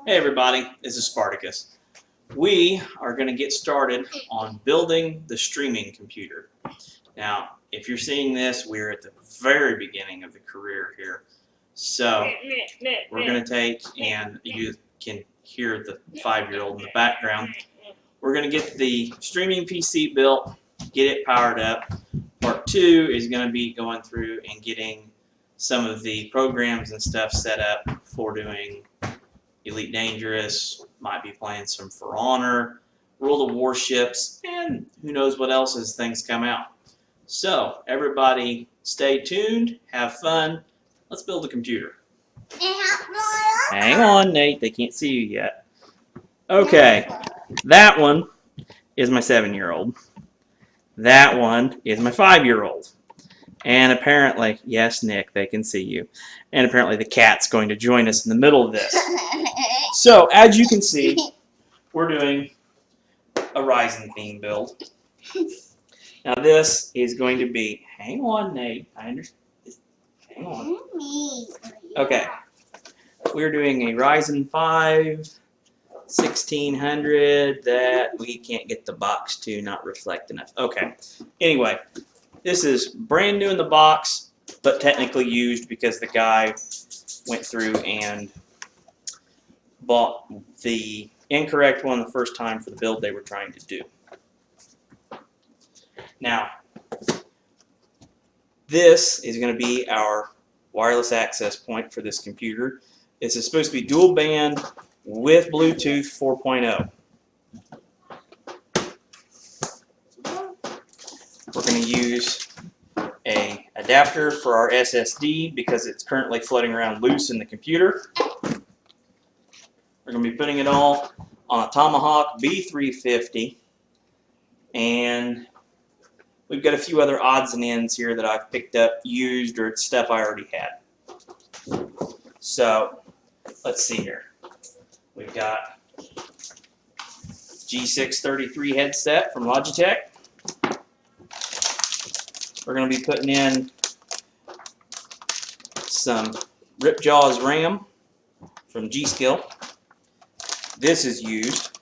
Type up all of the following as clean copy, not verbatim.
Hey everybody, this is Spartacus. We are going to get started on building the streaming computer. Now, if you're seeing this, we're at the very beginning of the career here. So, we're going to take, and you can hear the 5-year-old in the background, we're going to get the streaming PC built, get it powered up. Part 2 is going to be going through and getting some of the programs and stuff set up for doing Elite Dangerous, might be playing some For Honor, World of Warships, and who knows what else as things come out. So, everybody stay tuned, have fun, let's build a computer. Hang on, Nate, they can't see you yet. Okay, that one is my 7-year-old. That one is my 5-year-old. And apparently, yes, Nick, they can see you. And apparently the cat's going to join us in the middle of this. So, as you can see, we're doing a Ryzen theme build. Now this is going to be, hang on, Nate, I understand. Hang on. Okay, we're doing a Ryzen 5 1600 that we can't get the box to not reflect enough. Okay, anyway, this is brand new in the box, but technically used because the guy went through and bought the incorrect one the first time for the build they were trying to do. Now, this is going to be our wireless access point for this computer. This is supposed to be dual band with Bluetooth 4.0. We're going to use an adapter for our SSD because it's currently floating around loose in the computer. We're going to be putting it all on a Tomahawk B350, and we've got a few other odds and ends here that I've picked up, used, or stuff I already had. So, let's see here. We've got G633 headset from Logitech. We're going to be putting in some Ripjaws RAM from G-Skill. This is used.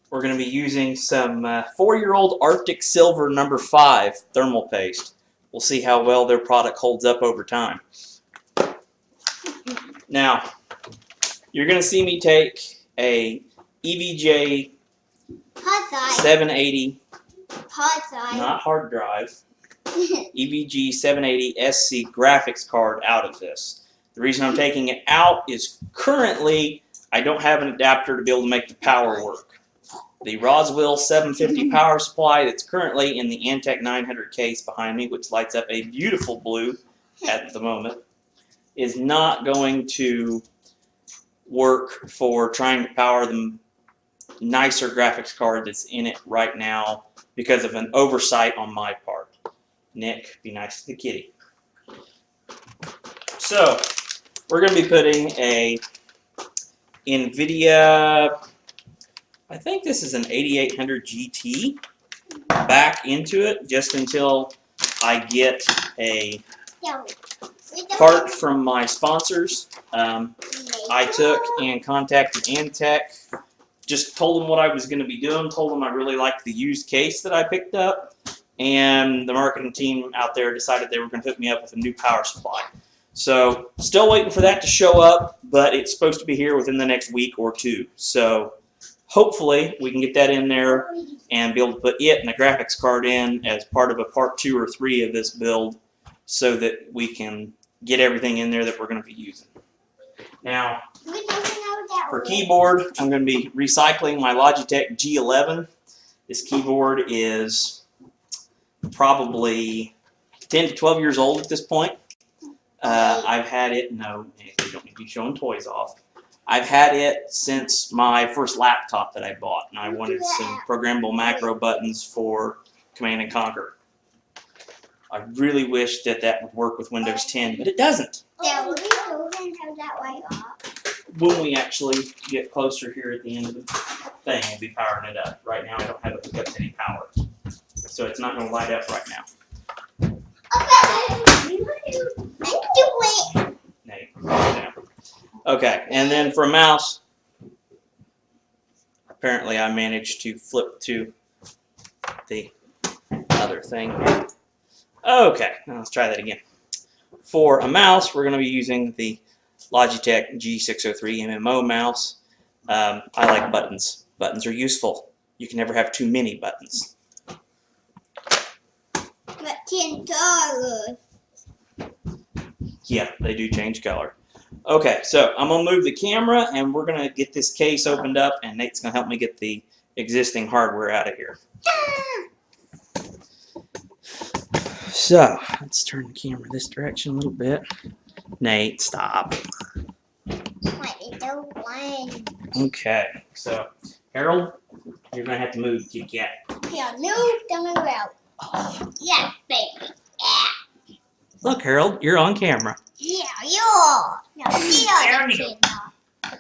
We're going to be using some 4-year-old Arctic Silver No. 5 thermal paste. We'll see how well their product holds up over time. Now, you're going to see me take a EVGA 780, not hard drive, EVG 780 SC graphics card out of this. The reason I'm taking it out is currently I don't have an adapter to be able to make the power work. The Roswell 750 power supply that's currently in the Antec 900 case behind me, which lights up a beautiful blue at the moment, is not going to work for trying to power the nicer graphics card that's in it right now because of an oversight on my part. Nick, be nice to the kitty. So, we're going to be putting a NVIDIA, I think this is an 8800 GT, back into it just until I get a part from my sponsors. I took and contacted Antec, just told them what I was going to be doing, told them I really liked the used case that I picked up, and the marketing team out there decided they were going to hook me up with a new power supply. So, still waiting for that to show up, but it's supposed to be here within the next week or two. So, hopefully we can get that in there and be able to put it and a graphics card in as part of a part 2 or 3 of this build so that we can get everything in there that we're going to be using. Now, for keyboard, I'm going to be recycling my Logitech G11. This keyboard is probably 10 to 12 years old at this point. I've had it, no, you don't need to be showing toys off. I've had it since my first laptop that I bought, and I wanted some programmable macro buttons for Command & Conquer. I really wish that that would work with Windows 10, but it doesn't. When we actually get closer here at the end of the thing, we'll be powering it up. Right now I don't have it hooked up to any power, so it's not going to light up right now. Okay. Nate. Okay, and then for a mouse, apparently I managed to flip to the other thing. Okay, now let's try that again. For a mouse, we're going to be using the Logitech G603 MMO mouse. I like buttons. Buttons are useful. You can never have too many buttons. But $10. Yeah, they do change color. Okay, so I'm going to move the camera, and we're going to get this case opened up, and Nate's going to help me get the existing hardware out of here. So, let's turn the camera this direction a little bit. Nate, stop. Okay, so, Harold, you're going to have to move the Kit Kat. Yeah, move them around. Yeah, baby. Yeah. Look, Harold, you're on camera. Yeah, you are. Now, There you go.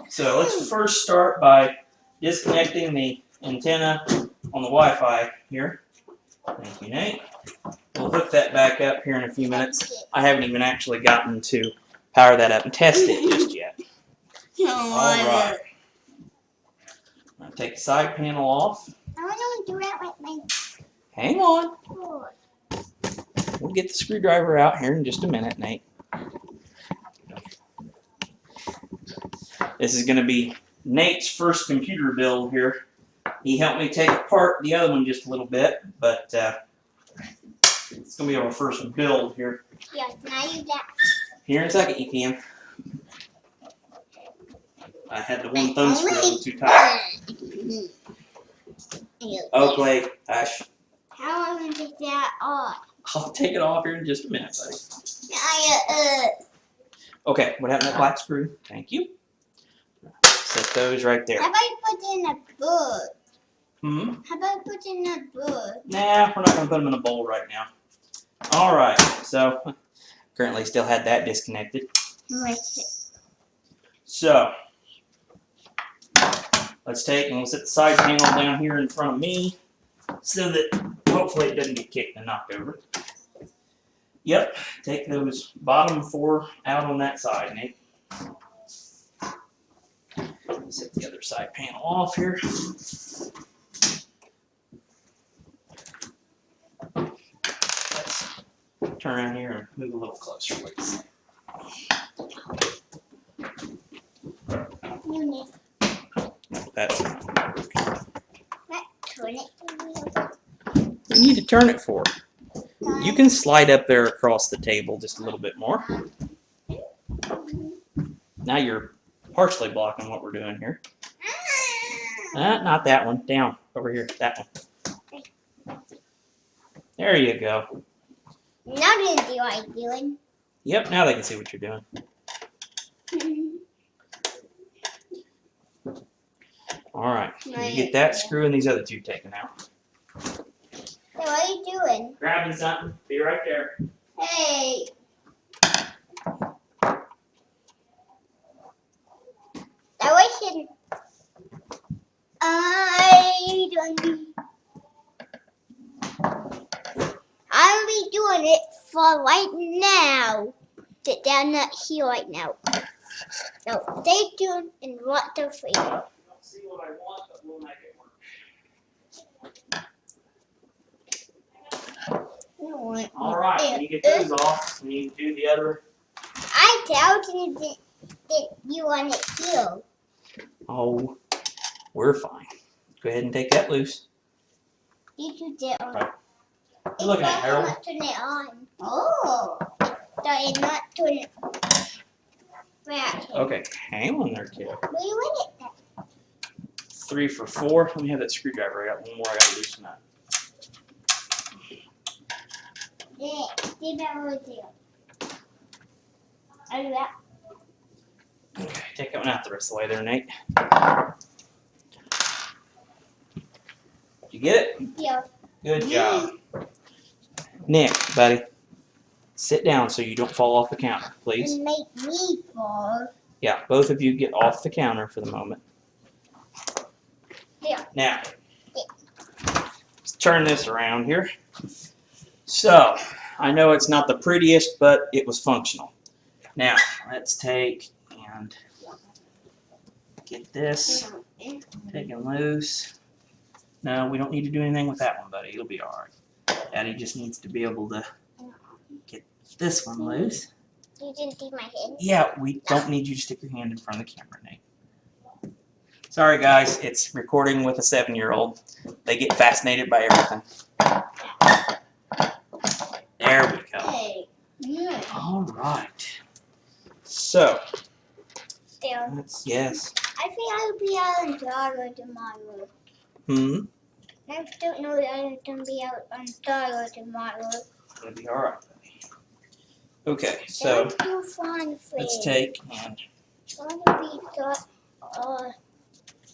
So let's first start by disconnecting the antenna on the Wi-Fi here. Thank you, Nate. We'll hook that back up here in a few minutes. I haven't even actually gotten to power that up and test it just yet. Alright. I'm going to take the side panel off. I want to do that with my Hang on. foot. We'll get the screwdriver out here in just a minute, Nate. This is going to be Nate's first computer build here. He helped me take apart the other one just a little bit, but it's going to be our first build here. Yeah, now you got. Here in a second, you can. I had the one thumb screw a little too tight. Oakley, hush. How am I going to take that off? I'll take it off here in just a minute, buddy. Now Okay, what happened to that black screw? Thank you. Set those right there. How about you put in a book? How about you put in a book? Nah, we're not going to put them in a bowl right now. Alright, so currently still had that disconnected. So, let's take and we'll set the side panel down here in front of me so that hopefully it doesn't get kicked and knocked over. Yep, take those bottom 4 out on that side, Nate. Set the other side panel off here. Let's turn around here and move a little closer, please. That's you need to turn it for. You can slide up there across the table just a little bit more. Now you're partially blocking what we're doing here. Not that one. Down. Over here. That one. There you go. Now they can see what I'm doing. Yep, now they can see what you're doing. Alright. You get that screw and these other 2 taken out. So what are you doing? Grabbing something. Be right there. Hey. I wish I'll be doing it for right now. Sit down here right now. So stay tuned and watch the video. I don't see what I want, but we'll make it work. Alright, when you get those off, and you can do the other. I told you that you want it here. Oh, we're fine. Go ahead and take that loose. You should do it on. Right. You're looking at Harold. Not turn it on. Oh. So it's not turn it right. Okay, hang on there, kid. Where you want it then? 3 for 4. Let me have that screwdriver. I got one more I gotta loosen up. Yeah, see that over there. Are you out? Okay, take that one out the rest of the way there, Nate. Did you get it? Yeah. Good job. Nick, buddy, sit down so you don't fall off the counter, please. And make me fall. Yeah, both of you get off the counter for the moment. Yeah. Now, let's turn this around here. So, I know it's not the prettiest, but it was functional. Now, let's take and get this taken loose. No, we don't need to do anything with that one, buddy. It'll be alright. Daddy just needs to be able to get this one loose. You didn't see my head? Yeah, we don't need you to stick your hand in front of the camera, Nate. Sorry, guys. It's recording with a 7-year-old. They get fascinated by everything. There we go. Hey. Yeah. Alright. So, There. yes. I think I'll be out on Dara tomorrow. I don't know that I'm going to be out on Dara tomorrow. It'll be alright, buddy. Okay, so That's too fun for let's you. take and It's going to be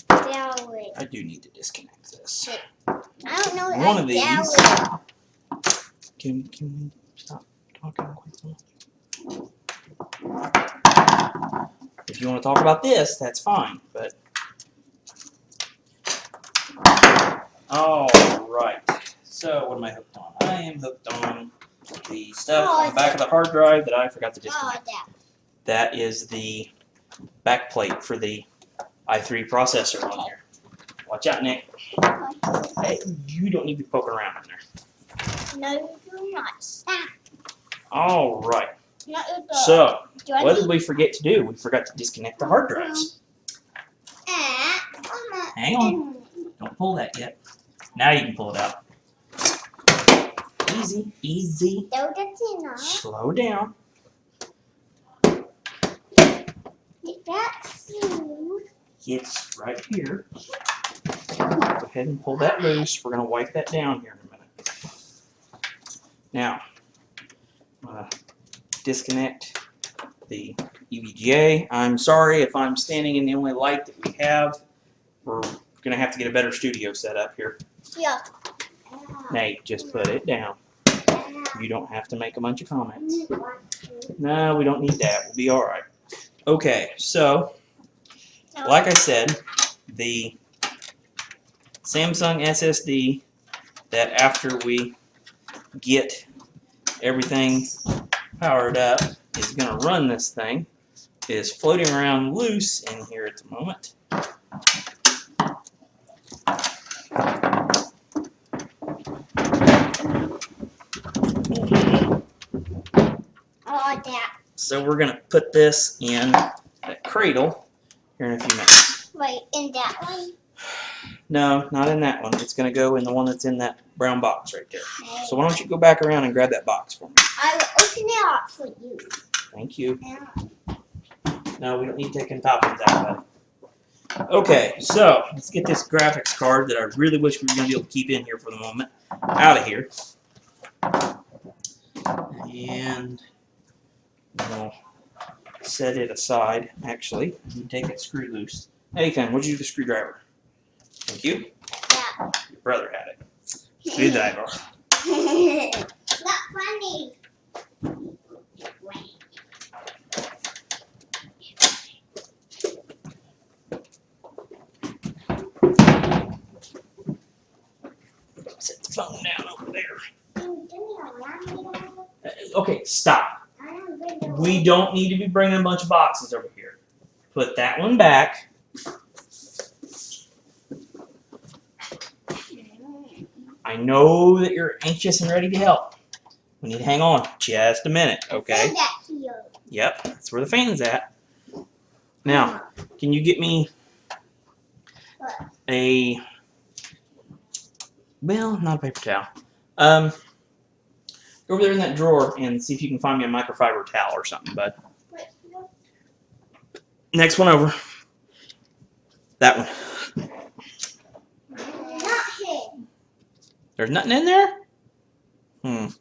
Darwin. I do need to disconnect this. I don't know One of these. Darwin. Can we stop talking quickly? If you want to talk about this, that's fine, but all right. So what am I hooked on? I am hooked on the stuff on the back of the hard drive that I forgot to disconnect. That is the back plate for the i3 processor on here. Watch out, Nick. Hey, you don't need to be poking around in there. No, you do not. Stop. All right. Not your dog. So, Do I what need- did we forget to do? We forgot to disconnect the hard drives. Hang on. Don't pull that yet. Now you can pull it out. Easy, easy. No, that's enough. Slow down. That's you. It's right here. Go ahead and pull that loose. We're going to wipe that down here in a minute. Now, I'm going to disconnect the EVGA. I'm sorry if I'm standing in the only light that we have. We're going to have to get a better studio set up here. Yeah. Nate, just put it down. You don't have to make a bunch of comments. No, we don't need that. We'll be all right. Okay, so like I said, the Samsung SSD that after we get everything powered up is going to run this thing is floating around loose in here at the moment. Oh, that. So we're going to put this in a cradle here in a few minutes. Wait, in that one? No, not in that one. It's going to go in the one that's in that brown box right there. So why don't you go back around and grab that box for me? I will open it up for you. Thank you. Yeah. No, we don't need taking toppings out of it. Okay, so let's get this graphics card that I really wish we were going to be able to keep in here for the moment out of here. And we'll set it aside, actually. You take that screw loose. Nathan, what'd you do with the screwdriver? Thank you. Yeah. Your brother had it. Screwdriver. Not funny. Set the phone down over there. Okay, stop. We don't need to be bringing a bunch of boxes over here. Put that one back. I know that you're anxious and ready to help. We need to hang on just a minute, okay? Send that to you. Yep, that's where the fan's at. Now, can you get me a, well, not a paper towel. Go over there in that drawer and see if you can find me a microfiber towel or something, bud. Next one over. That one. Not him. There's nothing in there? Well,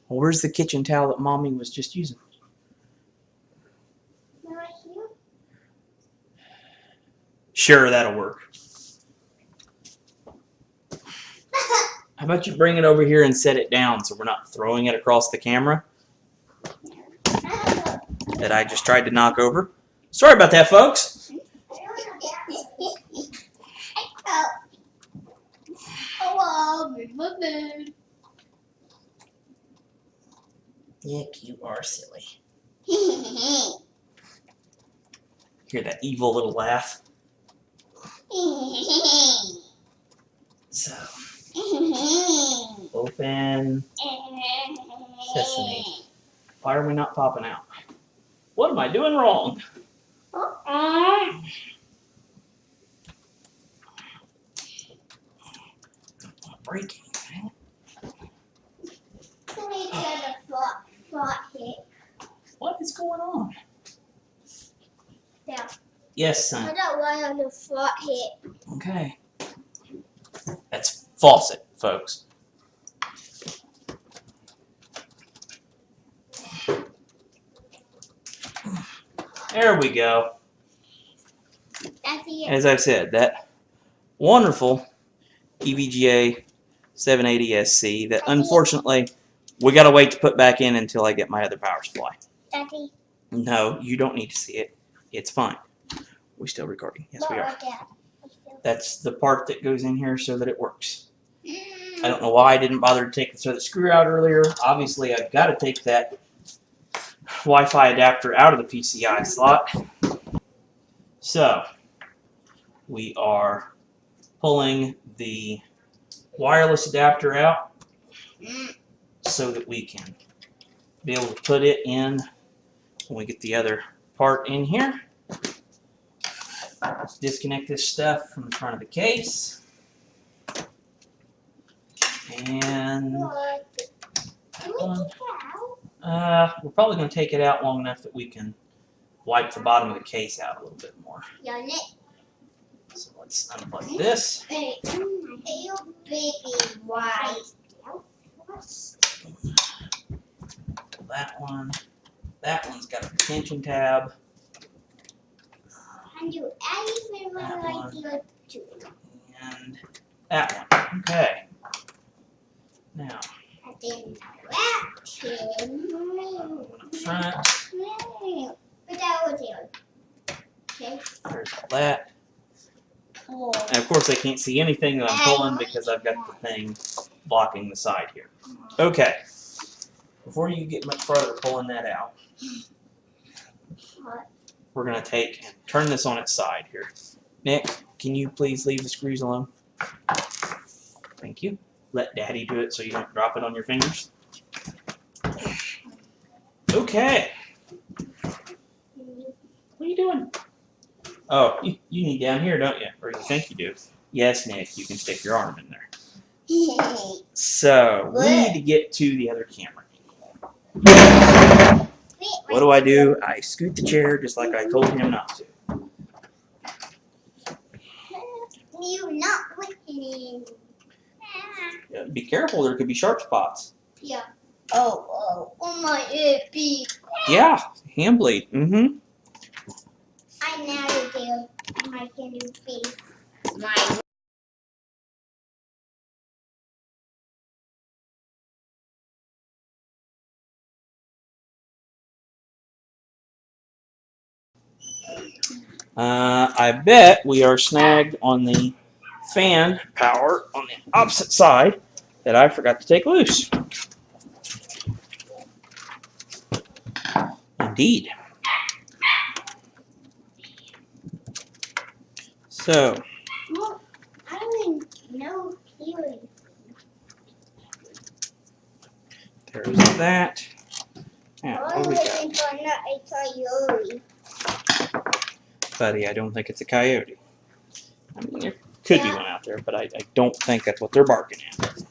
where's the kitchen towel that Mommy was just using? Not here. Sure, that'll work. How about you bring it over here and set it down so we're not throwing it across the camera that I just tried to knock over. Sorry about that, folks. Oh, my bed. Nick, you are silly. Hear that evil little laugh? So, open sesame. Why are we not popping out? What am I doing wrong? Breaking. What is going on? Yeah. Yes, son. I got one on the front hit. Okay. That's faucet, folks. There we go. That's it. As I've said, that wonderful EVGA 780SC that unfortunately we gotta wait to put back in until I get my other power supply. Daddy. No, you don't need to see it. It's fine. We're still recording. Yes, we are. That's the part that goes in here so that it works. I don't know why I didn't bother to take the screw out earlier. Obviously, I've got to take that Wi-Fi adapter out of the PCI slot. So, we are pulling the wireless adapter out so that we can be able to put it in when we get the other part in here. Let's disconnect this stuff from the front of the case. And we're probably going to take it out long enough that we can wipe the bottom of the case out a little bit more. So let's unplug this. That one. That one's got a retention tab. And that one. Okay. Now, one up front. There's that. And of course I can't see anything that I'm pulling because I've got the thing blocking the side here. Okay. Before you get much farther pulling that out, we're going to take and turn this on its side here. Nick, can you please leave the screws alone? Thank you. Let Daddy do it so you don't drop it on your fingers. Okay. What are you doing? Oh, you need down here, don't you? Or you think you do. Yes, Nick, you can stick your arm in there. So, we need to get to the other camera. What do? I scoot the chair just like I told him not to. You're not listening. Yeah, be careful, there could be sharp spots. Yeah. Oh my ear. Yeah, hand blade. Mm-hmm. I never do. My can do face. My. I bet we are snagged on the fan power on the opposite side that I forgot to take loose. Indeed. So. Well, I don't even know hearing. There's that. Now, what do we got? Buddy, I don't think it's a coyote. I mean, there could be one out there, but I don't think that's what they're barking at.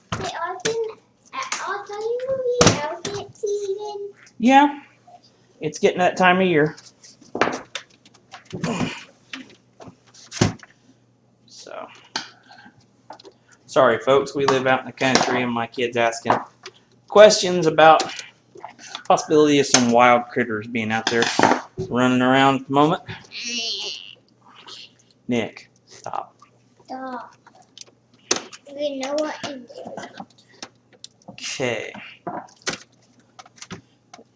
Yeah, it's getting that time of year. So, sorry folks, we live out in the country and my kid's asking questions about possibility of some wild critters being out there running around at the moment. Nick, stop. Stop. We know what to do. Okay.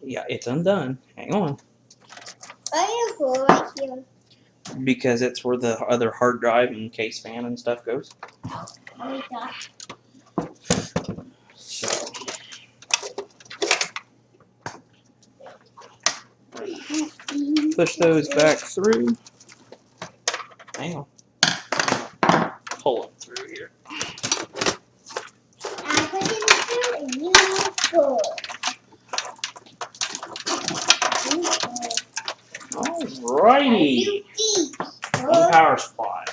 Yeah, it's undone. Hang on. Why do you go right here? Because it's where the other hard drive and case fan and stuff goes. Oh, God. So. push those back through. Hang on. Pull them through here. I put it through and you pull. Alrighty. You deep. One power supply.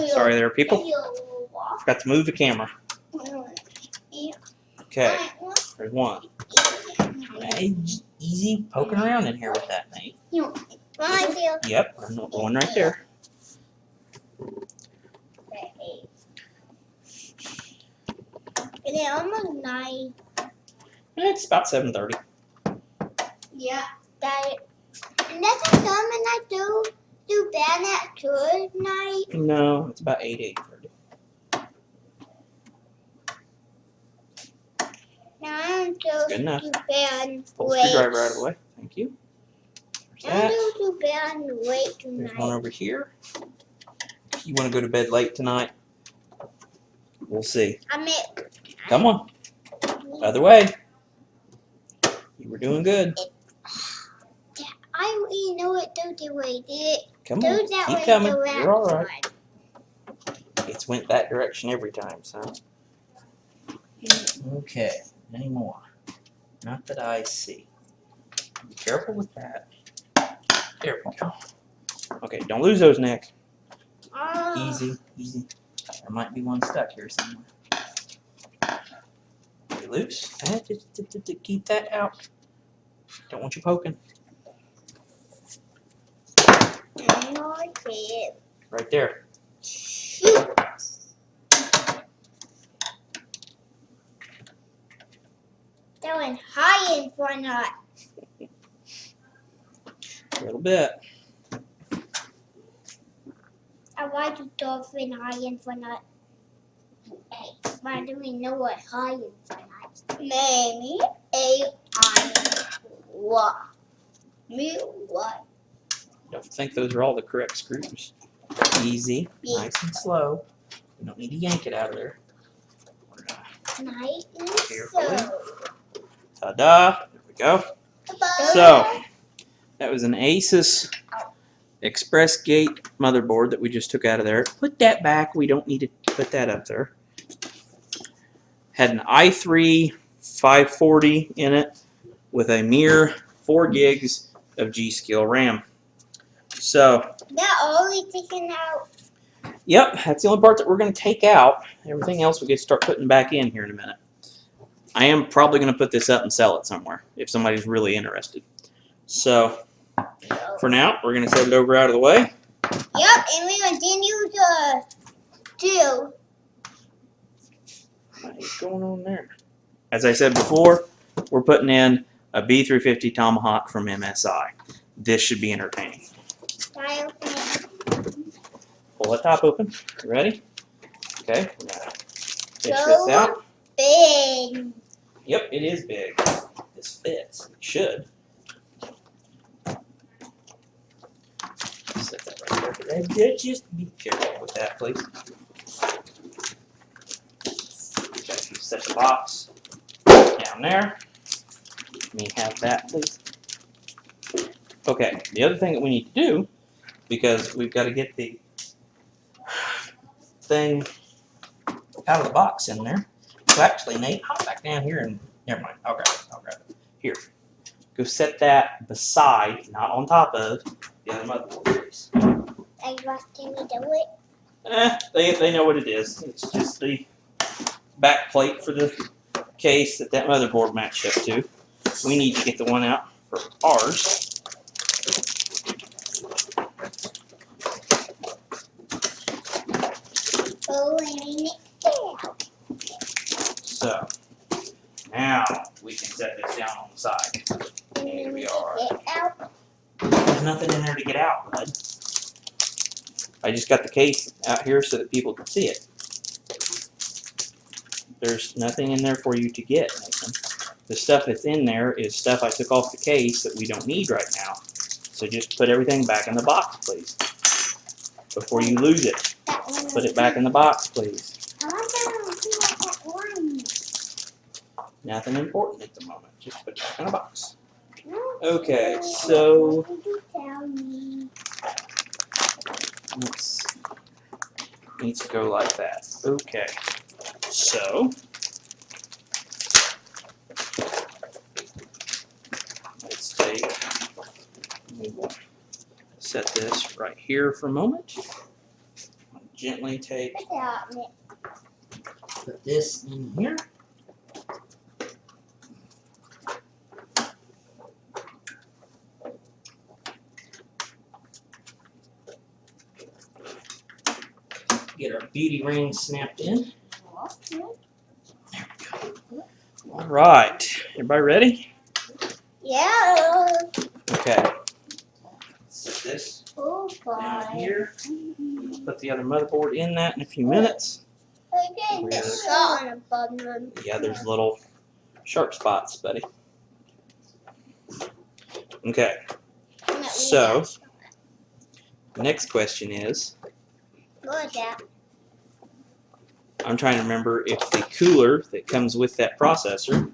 Sorry there, people. Forgot to move the camera. Okay, there's one. Hey, easy poking around in here with that, Nate. Yep, one right there. It's almost 9. It's about 7:30. Yeah, that. And that's a time when I do band at good night. No, it's about 8:30. Now I'm just Good enough. do band Pull the late. screwdriver out of the way. Thank you. There's I'm that. going to do band late There's one tonight. over here. If you want to go to bed late tonight, we'll see. Come on. Other way. You were doing good. I already know it the way did it. Come Do on. that Keep way coming. the left You're all right. one. It's went that direction every time, so. Okay. Any more? Not that I see. Be careful with that. There we go. Okay, don't lose those, Nick. Easy, easy. There might be one stuck here somewhere. Get loose. Just keep that out. Don't want you poking. Right there. Shoot. That went high in front of it. A little bit. I want to dolphin high in front of it. Hey, why do we know what high in front of it? Maybe what? Me what? Don't think those are all the correct screws. Easy, nice and slow. You don't need to yank it out of there. Nice and Carefully. slow. Ta-da! There we go. So, that was an Asus Express Gate motherboard that we just took out of there. Put that back. We don't need to put that up there. Had an i3 540 in it with a mere 4 gigs of G.Skill RAM. So, That only taken out. yep, that's the only part that we're going to take out. Everything else we get to start putting back in here in a minute. I am probably going to put this up and sell it somewhere if somebody's really interested. So, for now, we're going to set it over out of the way. Yep, and we continue to do. What is going on there? As I said before, we're putting in a B350 Tomahawk from MSI. This should be entertaining. Pull the top open. You ready? Okay, we're going to fish this out. Big. Yep, it is big. This fits. It should. Set that right there for that. Just be careful with that, please. Okay, set the box down there. Let me have that, please. Okay, the other thing that we need to do, because we've got to get the thing out of the box in there. So actually, Nate, hop back down here and never mind. I'll grab it. I'll grab it. Here. Go set that beside, not on top of, the other motherboard, please. Can we do it? They know what it is. It's just the back plate for the case that motherboard matched up to. We need to get the one out for ours. So, now we can set this down on the side. Here we are. there's nothing in there to get out, bud. I just got the case out here so that people can see it. There's nothing in there for you to get, Nathan. The stuff that's in there is stuff I took off the case that we don't need right now. So just put everything back in the box, please. Before you lose it, put it back in the box, please. I want to see what that one. Nothing important at the moment. Just put it back in the box. Okay, so needs to go like that. Okay, so let's take. We'll set this right here for a moment. Gently take. Put this in here. Get our beauty ring snapped in. There we go. All right, everybody ready? Yeah. Okay. Set this Oh, down God. here. Put the other motherboard in that in a few minutes. Again, the shot on a button. Yeah, there's little sharp spots, buddy. Okay. So, the next question is, Good, yeah. I'm trying to remember if the cooler that comes with that processor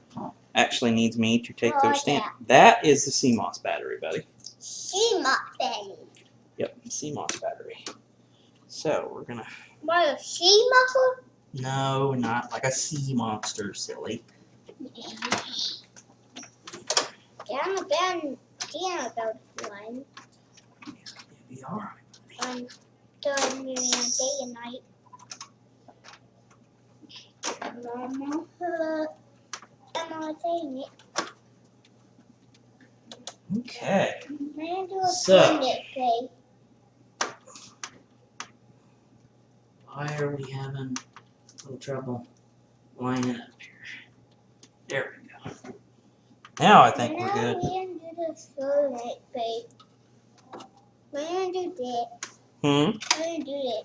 actually needs me to take those stamps. That is the CMOS battery, buddy. CMOS battery. Yep, CMOS battery. So, we're gonna... What, a CMOS? No, not like a sea monster, silly. Down about one. We are. During day and night. Mama, I'm not saying it. Okay. May I do a So. play? Why are we having a little trouble lining up here? There we go. Now I think we're good. We're going to do the soulmate play. We're going to do that. We're going to do that.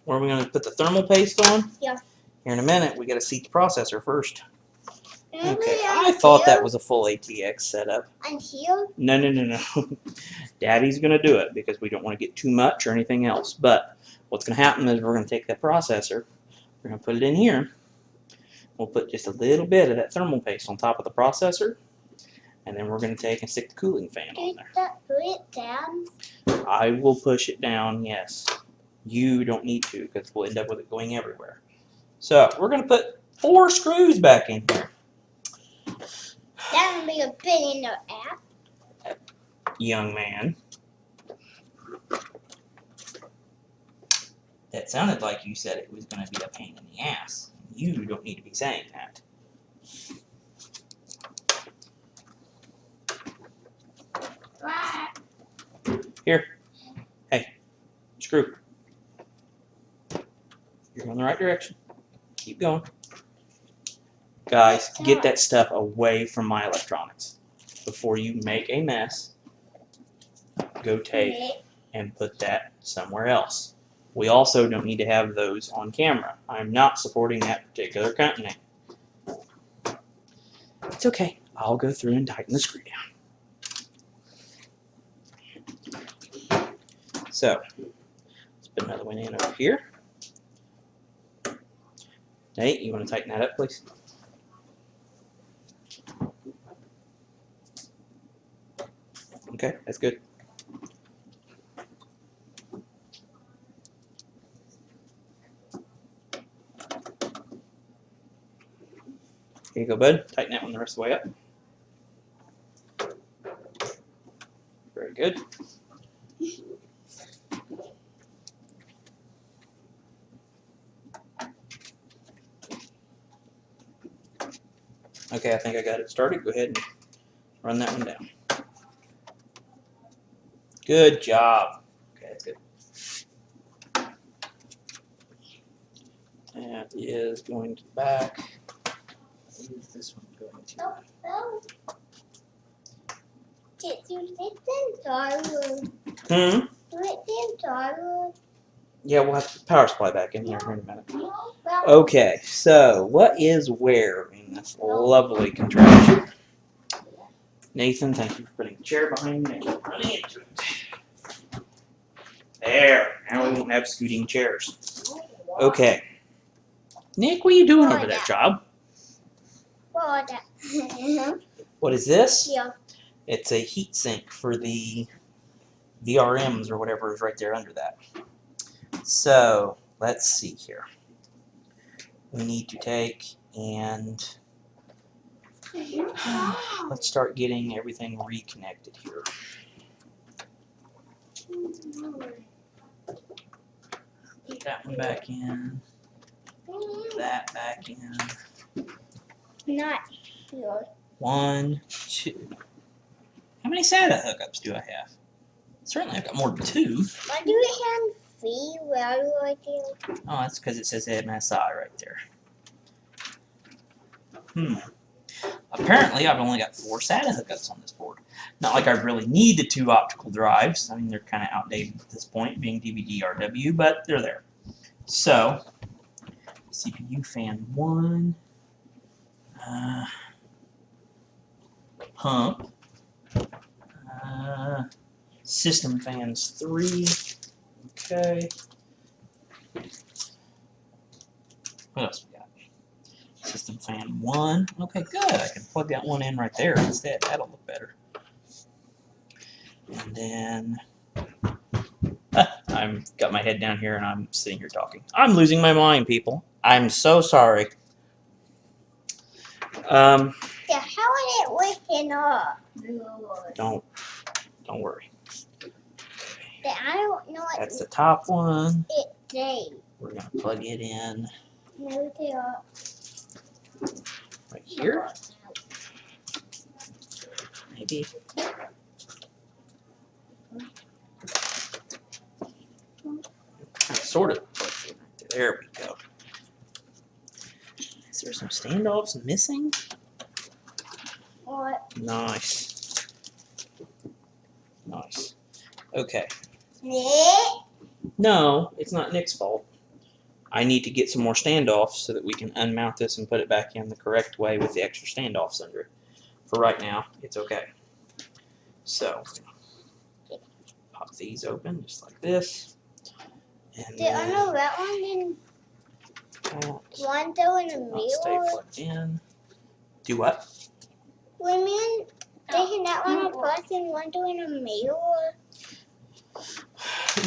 Where are we going to put the thermal paste on? Yeah. Here in a minute, we got to seat the processor first. Remember Okay, down I thought here? that was a full ATX setup. On here? No. Daddy's going to do it because we don't want to get too much or anything else. But what's going to happen is we're going to take that processor, we're going to put it in here. We'll put just a little bit of that thermal paste on top of the processor. And then we're going to take and stick the cooling fan on there. Put it down. I will push it down, yes. You don't need to because we'll end up with it going everywhere. So we're going to put 4 screws back in here. That would be a bit in the app. Young man. That sounded like you said it was going to be a pain in the ass. You don't need to be saying that. Here. Hey. Screw. You're going the right direction. Keep going. Guys, get that stuff away from my electronics. Before you make a mess, go take and put that somewhere else. We also don't need to have those on camera. I'm not supporting that particular company. It's okay. I'll go through and tighten the screw down. So, let's put another one in over here. Nate, you want to tighten that up, please? Okay, that's good. Here you go, bud. Tighten that one the rest of the way up. Very good. Okay, I think I got it started. Go ahead and run that one down. Good job. Okay, that's good. That is going to the back. What is this one going to? Did you sit in Darwood? Hmm? Do it in Darwood? Yeah, we'll have the power supply back in here in a minute. Okay, so what is where in this lovely contraption? Nathan, thank you for putting the chair behind me. I keep running into it. There. Now we won't have scooting chairs. Okay. Nick, what are you doing over there, child? What is this? Yeah. It's a heat sink for the VRMs or whatever is right there under that. So, let's see here. We need to take and let's start getting everything reconnected here. Put that one back in. That back in. Not sure. 1, 2. How many SATA hookups do I have? Certainly I've got more than 2. Why do we have 3? Where do I do? Oh, that's because it says MSI right there. Apparently, I've only got 4 SATA hookups on this board. Not like I really need the 2 optical drives. I mean, they're kind of outdated at this point, being DVD-RW, but they're there. So, CPU fan 1. Pump. System fans 3. Okay. What else we got? System fan 1. Okay, good. I can plug that one in right there instead. That'll look better. And then I'm got my head down here and I'm sitting here talking. I'm losing my mind, people. I'm so sorry. Yeah, how is it waking up? Don't worry. I don't know what That's the top one. it says. We're gonna plug it in No, they are. right here. Maybe. Sort of. There we go. Is there some standoffs missing? What? Nice. Nice. Okay. Nick? No, it's not Nick's fault. I need to get some more standoffs so that we can unmount this and put it back in the correct way with the extra standoffs under it. For right now, it's okay. So, pop these open just like this. And Did I know that one didn't one though in the not stay middle? plugged in. Do what? Women taking that one apart and one doing a middle?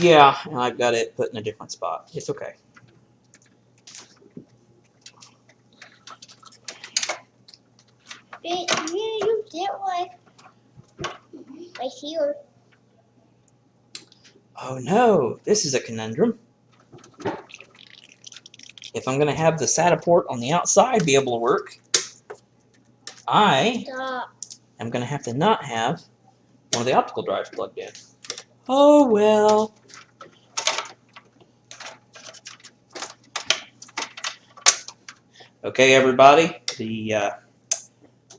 Yeah, and I've got it put in a different spot. It's okay. You did like right here. Oh no, this is a conundrum. If I'm going to have the SATA port on the outside be able to work, I am going to have to not have one of the optical drives plugged in. Oh well. Okay, everybody, the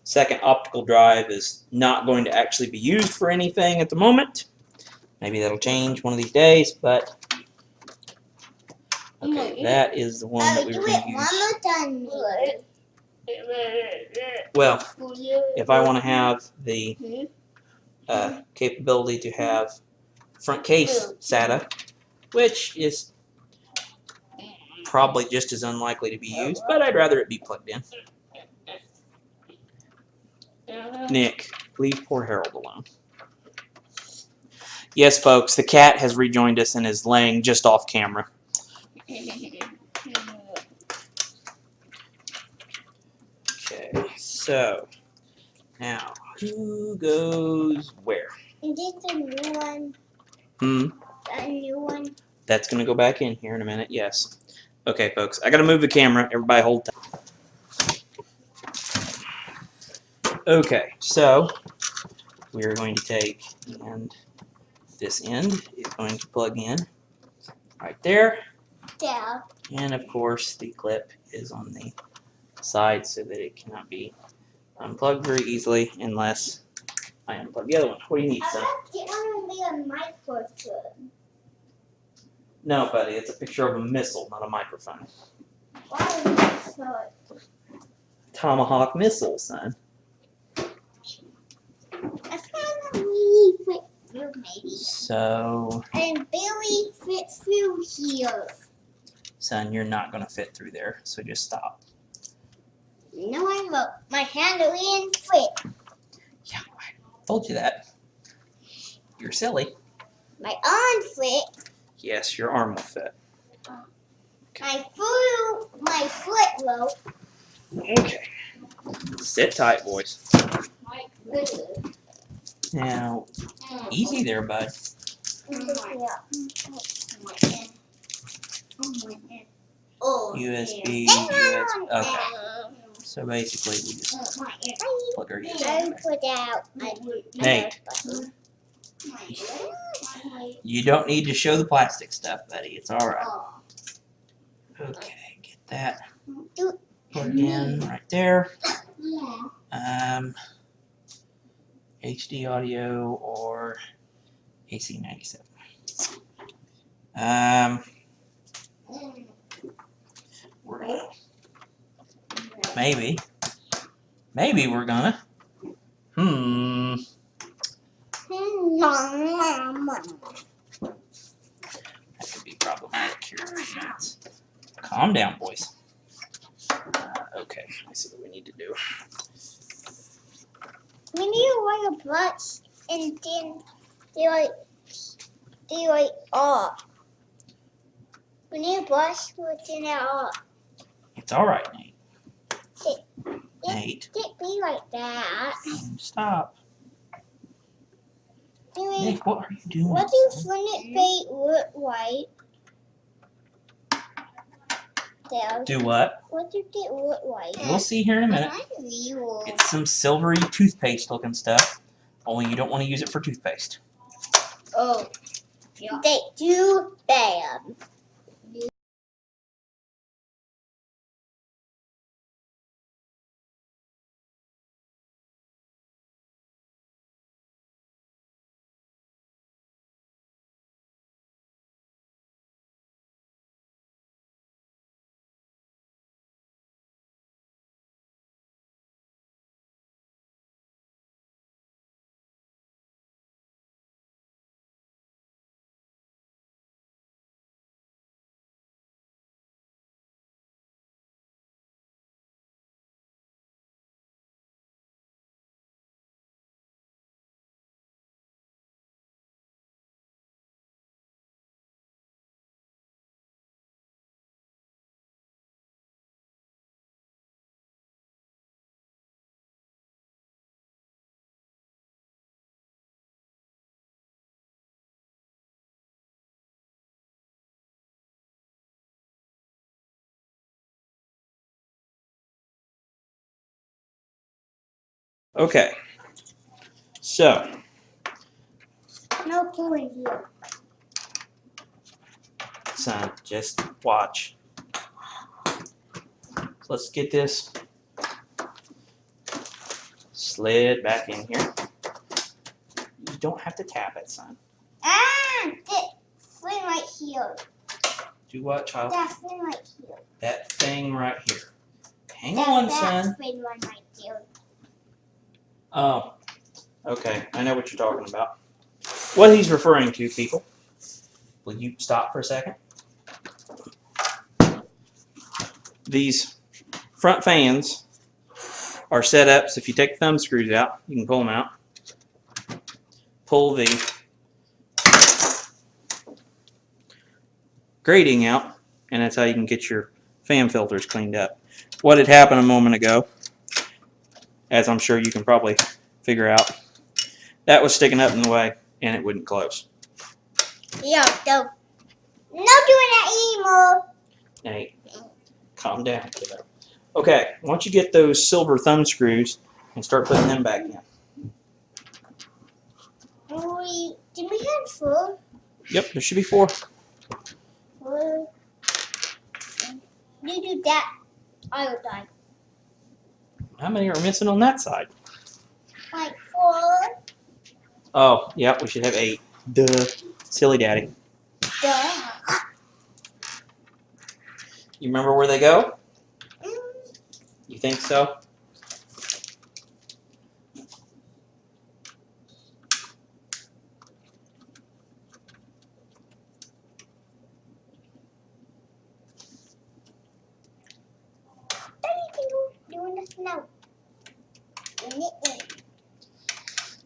second optical drive is not going to actually be used for anything at the moment. Maybe that'll change one of these days, but okay, that is the one that we were going to use. Well, if I want to have the capability to have front case SATA, which is probably just as unlikely to be used, but I'd rather it be plugged in. Nick, leave poor Harold alone. Yes, folks, the cat has rejoined us and is laying just off camera. Okay, so now who goes where? Is this a new one? A new one? That's going to go back in here in a minute, yes. Okay, folks, I got to move the camera. Everybody hold tight. Okay, so we are going to take, and this end is going to plug in right there. Yeah. And of course, the clip is on the side so that it cannot be unplugged very easily unless I unplugged the other one. What do you need, son? Get one of the microphone. No, buddy, it's a picture of a missile, not a microphone. Why is it so? Tomahawk missile, son. That's kind of really fit through, maybe. So, And barely fit through here. son, you're not gonna fit through there, so just stop. No, I won't. My hand will fit. Yeah, I told you that. You're silly. My arm fit. Yes, your arm will fit. My foot will. Okay. Sit tight, boys. My foot. Now, easy there, bud. USB, USB. Okay. So basically, we just plug our USB. I put out. Nate, you don't need to show the plastic stuff, buddy. It's all right. Okay, get that plugged in right there. HD audio or AC 97. We're gonna maybe we're gonna that could be problematic here in a few minutes. Calm down, boys. Okay, I see what we need to do. We need to wear a brush and then they like off. We need a brush within it off. It's all right, Nate. Nate, Can't be like that. stop. Anyway, Nick, what are you doing? what do Flint bait look like? Dad, Do what? what do it look like? We'll see here in a minute. It's some silvery toothpaste looking stuff. Only you don't want to use it for toothpaste. Oh, yeah. They do bad. Okay. So, No pulling here. son, just watch. So let's get this slid back in here. You don't have to tap it, son. That Flint right here. Do what, child? That Flint right here. That thing right here. Hang on, son. That Flint one right there. Oh, okay. I know what you're talking about. What he's referring to, people. Will you stop for a second? These front fans are set up so if you take the thumb screws out, you can pull them out. Pull the grating out, and that's how you can get your fan filters cleaned up. What had happened a moment ago, as I'm sure you can probably figure out, that was sticking up in the way and it wouldn't close. Yeah, no. Not doing that anymore. Nate, calm down, kiddo. Okay, once you get those silver thumb screws and start putting them back in. Did we have 4? Yep, there should be 4. 4. You do that, I will die. How many are missing on that side? Like 4. Oh, yeah, we should have 8. Duh. Silly daddy. Duh. You remember where they go? Mm. You think so? Doing the snow.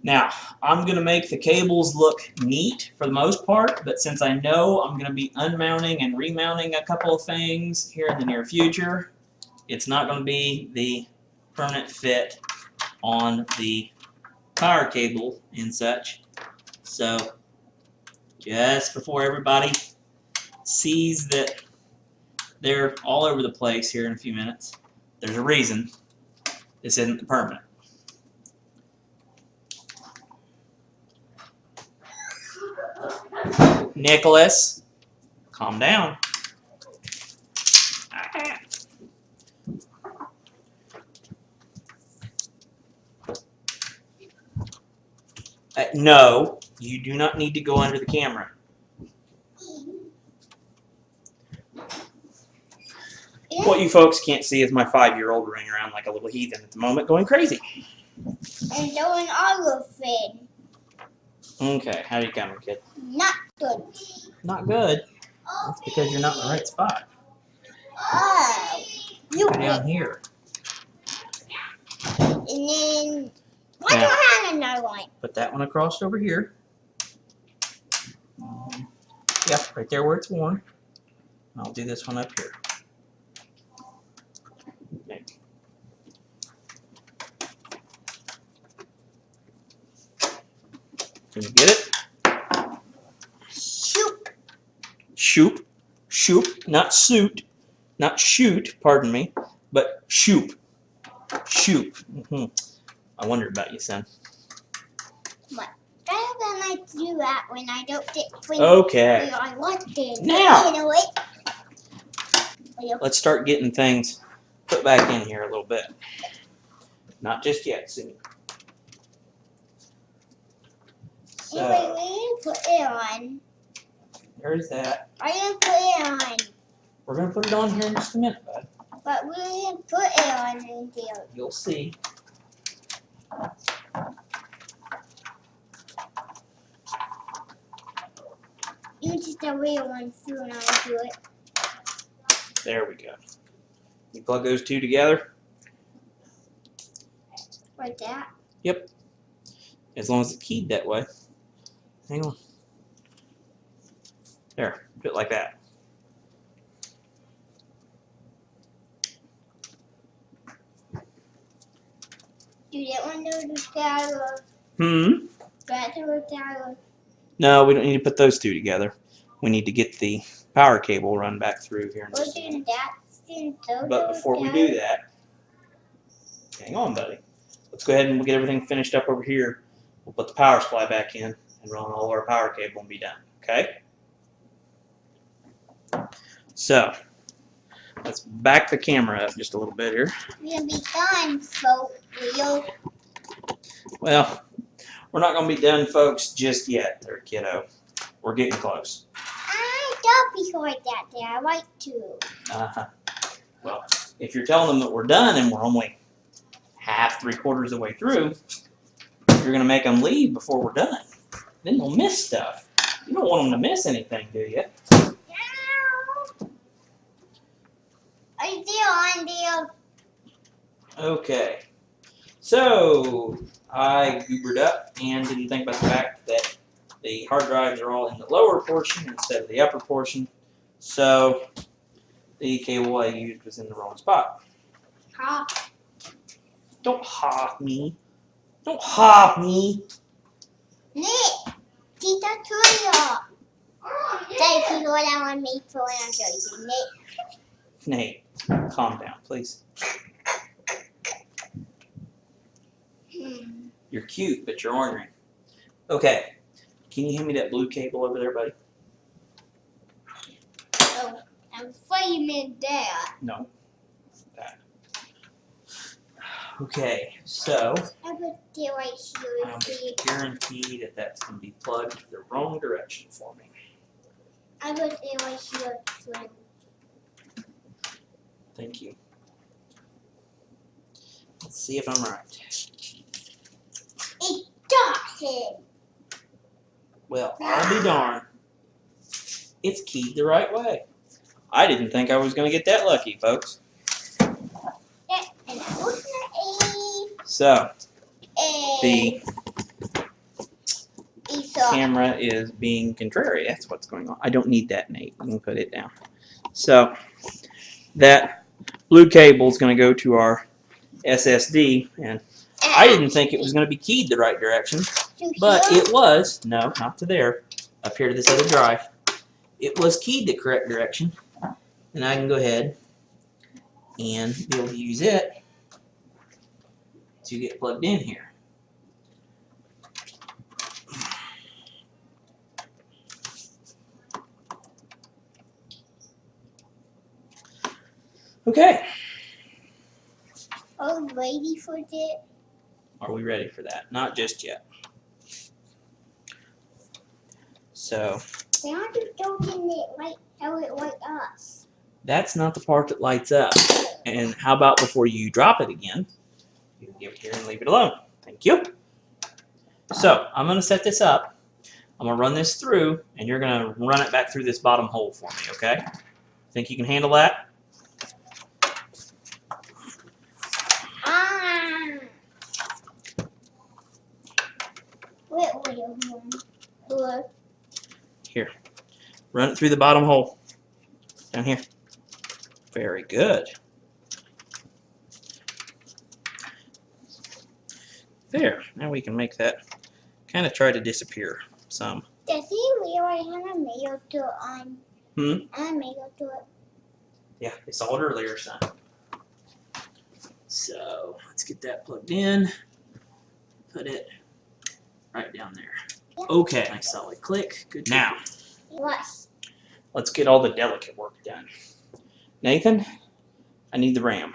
Now, I'm going to make the cables look neat for the most part, but since I know I'm going to be unmounting and remounting a couple of things here in the near future, it's not going to be the permanent fit on the power cable and such. So, just before everybody sees that they're all over the place here in a few minutes, there's a reason this isn't the permanent. Nicholas, calm down. No, you do not need to go under the camera. What you folks can't see is my 5-year-old running around like a little heathen at the moment, going crazy. And doing all of it. Okay, how you coming, kid? Not good. Not good. That's because you're not in the right spot. Oh. You Go down here. And then why do Now, I have another one? put that one across over here. Yep, right there where it's worn. I'll do this one up here. Okay. Can you get it? Shoot. Shoop. Shoop. Not suit. Not shoot, pardon me. But shoop. Shoop. I wondered about you, son. What? Why don't I do that when I don't get things Okay. where I want them? Now. You know what? Let's start getting things put back in here a little bit. Not just yet, soon. Anyway, So, we didn't put it on. there's that. I didn't put it on. We're going to put it on here in just a minute, bud. But we didn't put it on until. You'll see. You just a real one too, and I'll do it. There we go. You plug those two together. Like that. Yep. As long as it's keyed that way. Hang on. There. Do it like that. Do that one do the tower. That do the tower. No, we don't need to put those two together. We need to get the power cable run back through here. In We'll just a do minute. that. But before we do that, hang on, buddy. Let's go ahead and we'll get everything finished up over here. We'll put the power supply back in and run all our power cable and be done. Okay? So, let's back the camera up just a little bit here. We're gonna be done, so we'll. Well, we're not going to be done, folks, just yet there, kiddo. We're getting close. I don't be like that there. I like to. Uh-huh. Well, if you're telling them that we're done and we're only half, 3/4 of the way through, you're going to make them leave before we're done. Then they'll miss stuff. You don't want them to miss anything, do you? I do. Okay. So, I goobered up and didn't think about the fact that the hard drives are all in the lower portion instead of the upper portion. So, the cable I used was in the wrong spot. Ha. Don't ha me. Don't ha me. Nick, Tita Toya. Thank you, Lord, I want me to answer you, Nick. Nate, calm down, please. You're cute, but you're ornery. Okay. Can you hand me that blue cable over there, buddy? Oh, I'm afraid you meant that. No. That. Okay, so I put it right here. I'll guarantee that that's going to be plugged the wrong direction for me. I put it right here. Thank you. Let's see if I'm right. It got him. Well, I'll be darned. It's keyed the right way. I didn't think I was going to get that lucky, folks. Yeah, and I was So, A. the camera is being contrary. That's what's going on. I don't need that, Nate. I'm going to put it down. So, that blue cable is going to go to our SSD, and I didn't think it was going to be keyed the right direction, but it was. No, not to there. Up here to this other drive. It was keyed the correct direction, and I can go ahead and be able to use it to get plugged in here. Okay. Are we ready for it? Are we ready for that? Not just yet. So Why aren't you doing it like how it like us? that's not the part that lights up. And how about before you drop it again, you can give it here and leave it alone. Thank you. So I'm going to set this up. I'm going to run this through, and you're going to run it back through this bottom hole for me, okay? Think you can handle that? Wait. Here. Run it through the bottom hole. Down here. Very good. There. Now we can make that kind of try to disappear some. Does he really have a mail to it on? A mail to it. Yeah, I saw it earlier, son. So let's get that plugged in. Put it right down there. Okay, nice solid click. Good. Now, What? let's get all the delicate work done. Nathan, I need the RAM.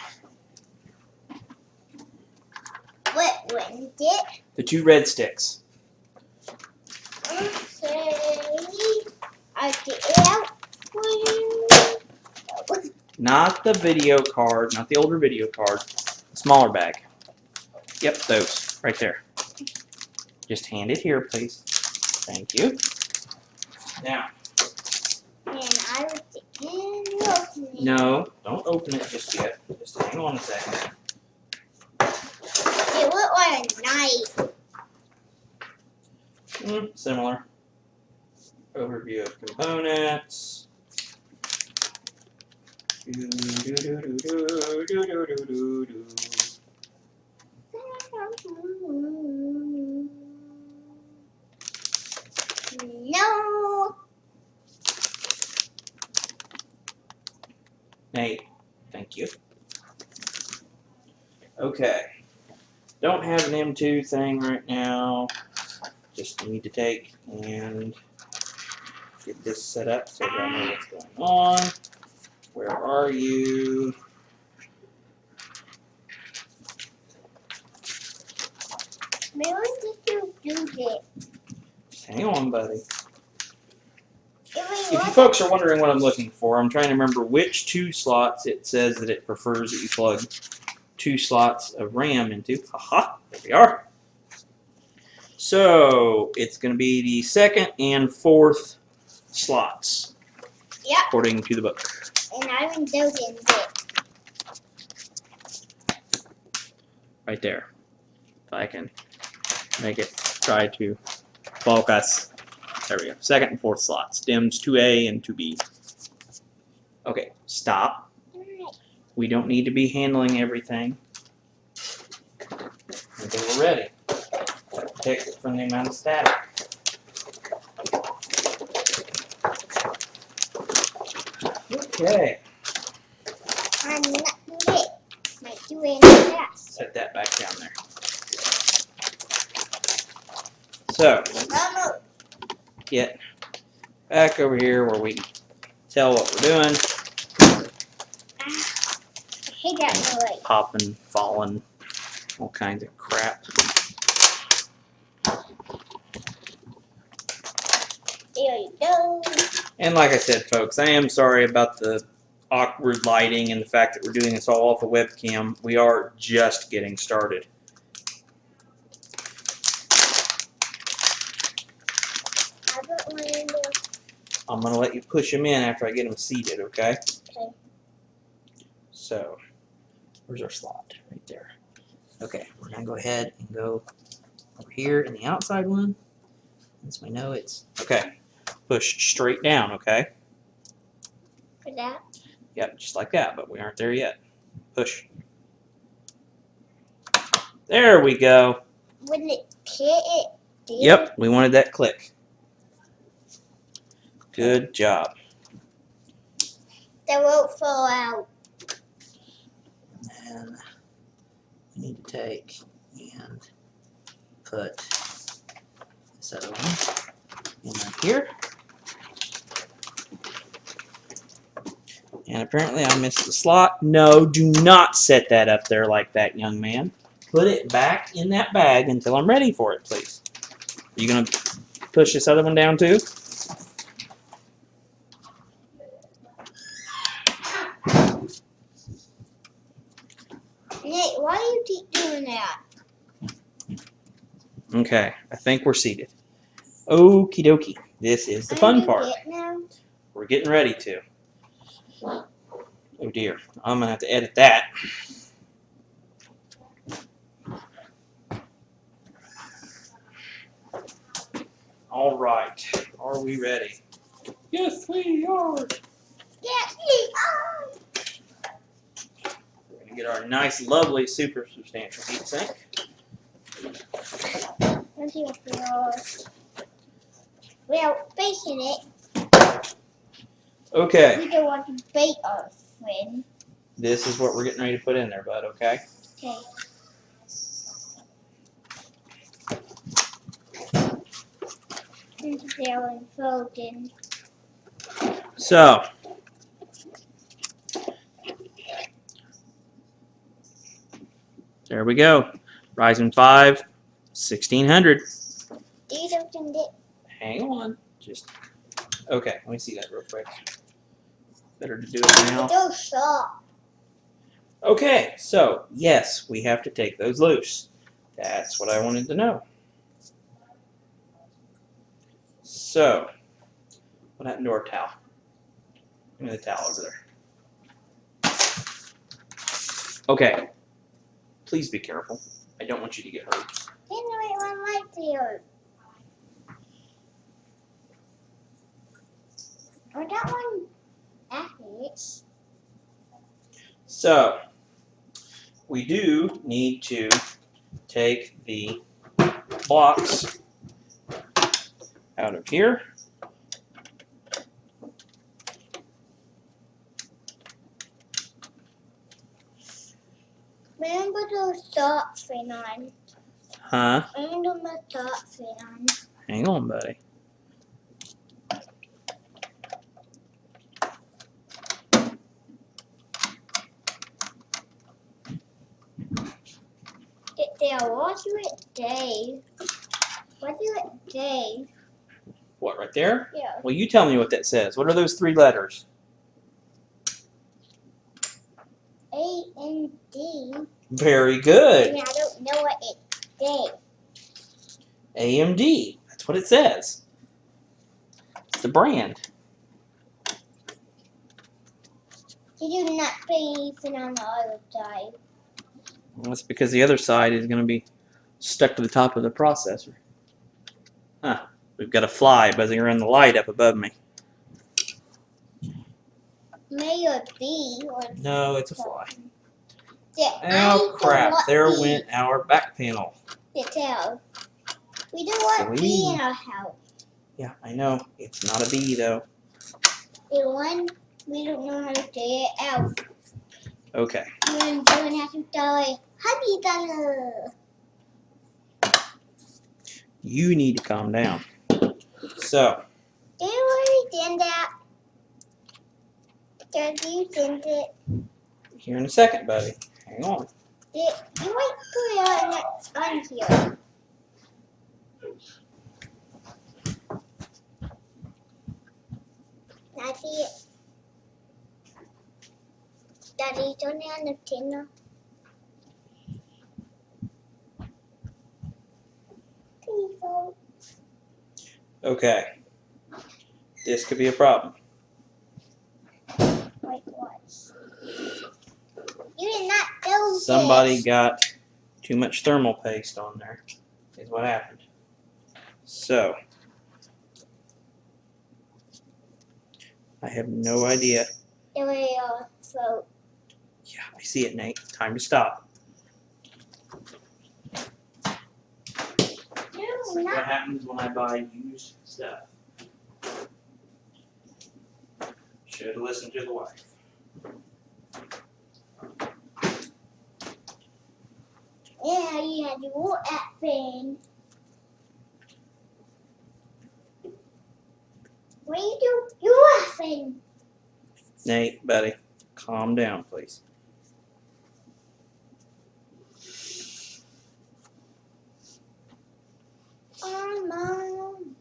What went it? The 2 red sticks. Okay. I get it out for you. Not the video card, not the older video card. The smaller bag. Yep, those. Right there. Just hand it here, please. Thank you. Now. And I will open it. No, don't open it just yet. Just hang on a second. It looked like a knife. Similar. Overview of components. No. Nate, thank you. Okay. Don't have an M2 thing right now. Just need to take and get this set up so that I know what's going on. Where are you? Maybe did you do it? Just hang on, buddy. If If you folks are wondering what I'm looking for, I'm trying to remember which 2 slots it says that it prefers that you plug 2 slots of RAM into. Haha, there we are. So it's going to be the 2nd and 4th slots. Yeah. According to the book. And I haven't done it. Right there. If I can make it try to focus. There we go. 2nd and 4th slots. DIMMs 2A and 2B. Okay, stop. We don't need to be handling everything until we're ready. That protects it from the amount of static. Okay. I'm not doing it. Might do it fast. Set that back down there. So, let's get back over here where we can tell what we're doing. I hate that noise. Popping, falling. all kinds of crap. There you go. And like I said, folks, I am sorry about the awkward lighting and the fact that we're doing this all off a webcam. We are just getting started. I'm going to let you push them in after I get them seated, okay? Okay. So, where's our slot? Right there. Okay, we're going to go ahead and go over here in the outside one. As we know it's... Okay, push straight down, okay? For that? Yep, just like that, but we aren't there yet. Push. There we go. When it hit it, Yep, we wanted that click. Good job. the rope fall out. And we need to take and put this other one in right here. And apparently I missed the slot. No, do not set that up there like that, young man. Put it back in that bag until I'm ready for it, please. Are you going to push this other one down too? Nate, why do you keep doing that? Okay, I think we're seated. Okie dokie. This is the fun part. Now? We're getting ready to. Oh dear, I'm going to have to edit that. All right, are we ready? Yes, we are. Yes, we are. We're going to get our nice, lovely, super substantial heat sink. Let's see what we're baking it. Okay, We don't want to bake our friend. this is what we're getting ready to put in there, bud, okay? Okay. Into there and frozen. So, there we go. Ryzen 5, 1600. These opened it. Hang on. Just, okay, let me see that real quick. Better to do it now. They're soft. Okay, so, yes, we have to take those loose. That's what I wanted to know. So, what happened to our towel? Give me the towel over there. Okay, please be careful. I don't want you to get hurt. Anyway, one right there. Or that one athletes. So, we do need to take the blocks out of here. Remember those top fin on. Huh? Remember my top fin on. Hang on, buddy. Get there. What do it Dave? What do it Dave? What, right there? Yeah. Well, you tell me what that says. What are those three letters? AMD. Very good. And I don't know what it Dave. AMD. That's what it says. It's the brand. You do not put anything on the other side. Well, that's because the other side is going to be stuck to the top of the processor. Huh. We've got a fly buzzing around the light up above me. May or B or No, it's a fly. Yeah, Oh, crap. There B. went our back panel. Yeah, tell. We don't want Silly B me. in our house. Yeah, I know. It's not a bee, though. The one, we don't know how to get it out. Okay. We're going to have to tell it, Huggy Dollar. You need to calm down. So, Did you already did that? Did you did it? here in a second, buddy. Hang on. You might put it on here. Daddy, Daddy, turn it on the tin. Please, Okay. This could be a problem. wait, what? You did not do Somebody this. got too much thermal paste on there, is what happened. So, I have no idea. The way your throat. Yeah, I see it, Nate. Time to stop. It's like what happens when I buy used stuff. Should have listened to the wife. Yeah, you had to walk that thing. What do you do? You're laughing. Nate, buddy, calm down, please. Oh, Mom.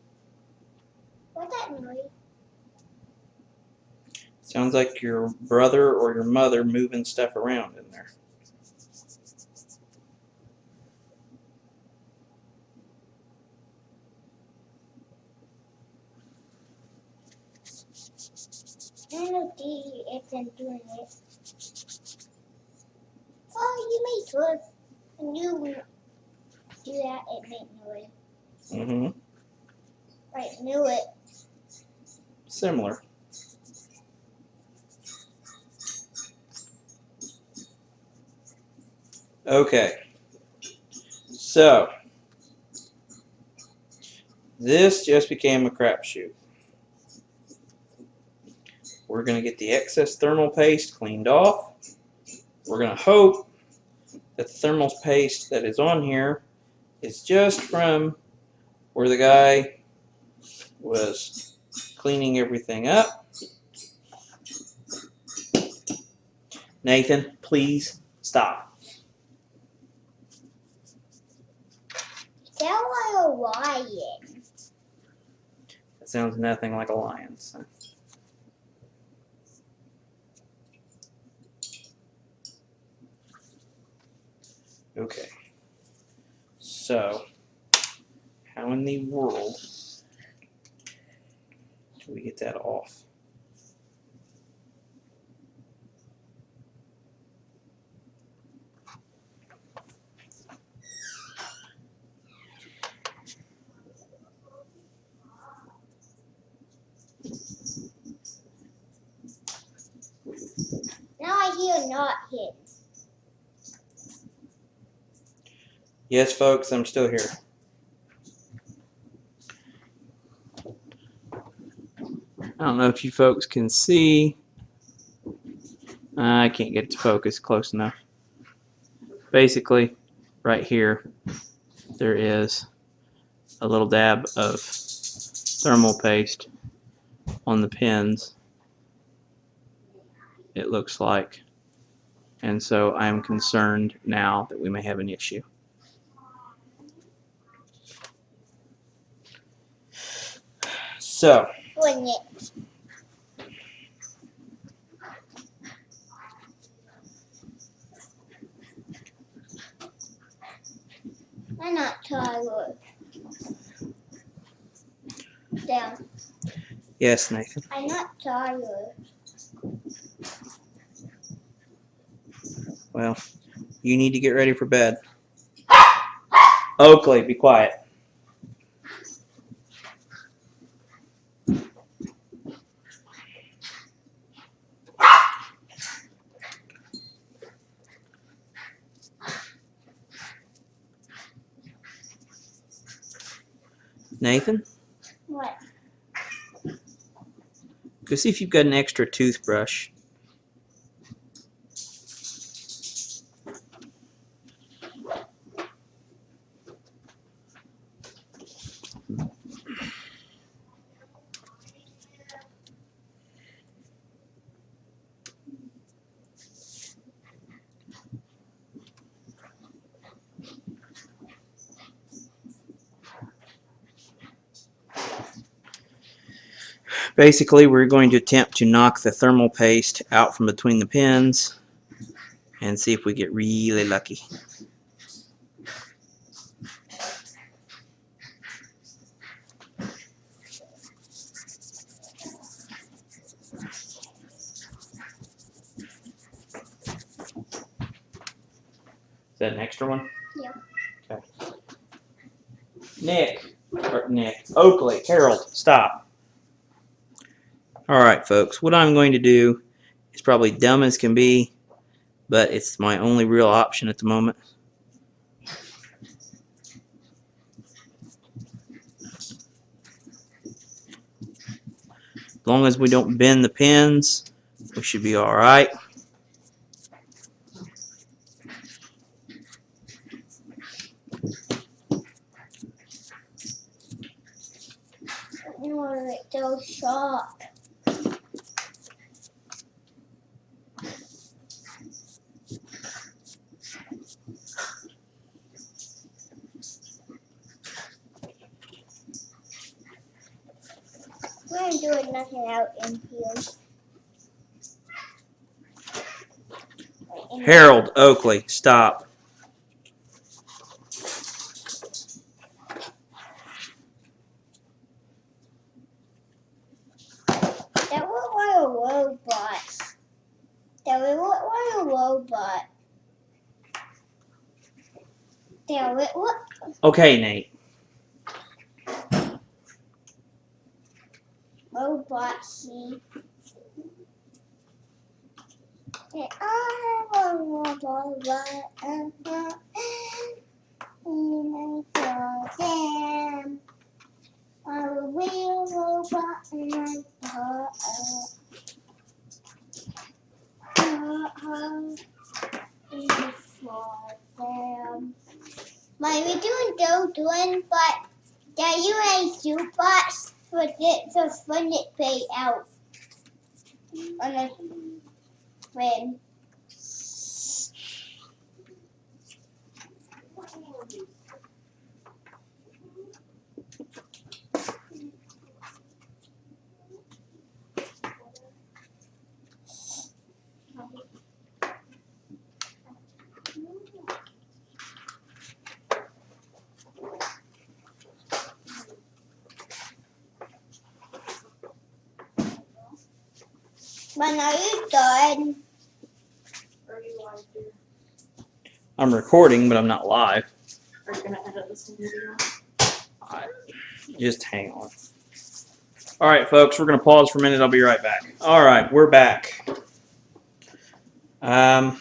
What's that noise? Sounds like your brother or your mother moving stuff around in there. I know Dee isn't doing it. Oh, you made good. And you do that, it made noise. Mm-hmm. Right, knew it. Similar. Okay. So, this just became a crapshoot. We're going to get the excess thermal paste cleaned off. We're going to hope that the thermal paste that is on here is just from where the guy was cleaning everything up. Nathan, please stop. Sound like a lion. That sounds nothing like a lion. So. Okay. So, how in the world do we get that off? Now I hear not him. Yes, folks, I'm still here. I don't know if you folks can see. I can't get it to focus close enough. Basically, right here, there is a little dab of thermal paste on the pins, it looks like. And so I'm concerned now that we may have an issue. So, Bring it. I'm not tired. Down. yes, Nathan. I'm not tired. Well, you need to get ready for bed. Oakley, be quiet. Nathan, What? go see if you've got an extra toothbrush. Basically, we're going to attempt to knock the thermal paste out from between the pins and see if we get really lucky. Is that an extra one? Yeah. Okay. Oakley, Harold, stop. Alright, folks, what I'm going to do is probably dumb as can be, but it's my only real option at the moment. As long as we don't bend the pins, we should be alright. Oh, it's so sharp. We're doing nothing out in here. Harold, Oakley, stop. That looked like a robot. That would look like a robot. That would look. Okay, Nate. Robot, see. And I have a robot. And I saw them. I'm a real robot and I for them. We doing doing, but that you a jukebox for the fun it pay out on a friend. When are you done? I'm recording, but I'm not live. Are you going to edit this video? Just hang on. Alright, folks, we're going to pause for a minute. I'll be right back. Alright, we're back. I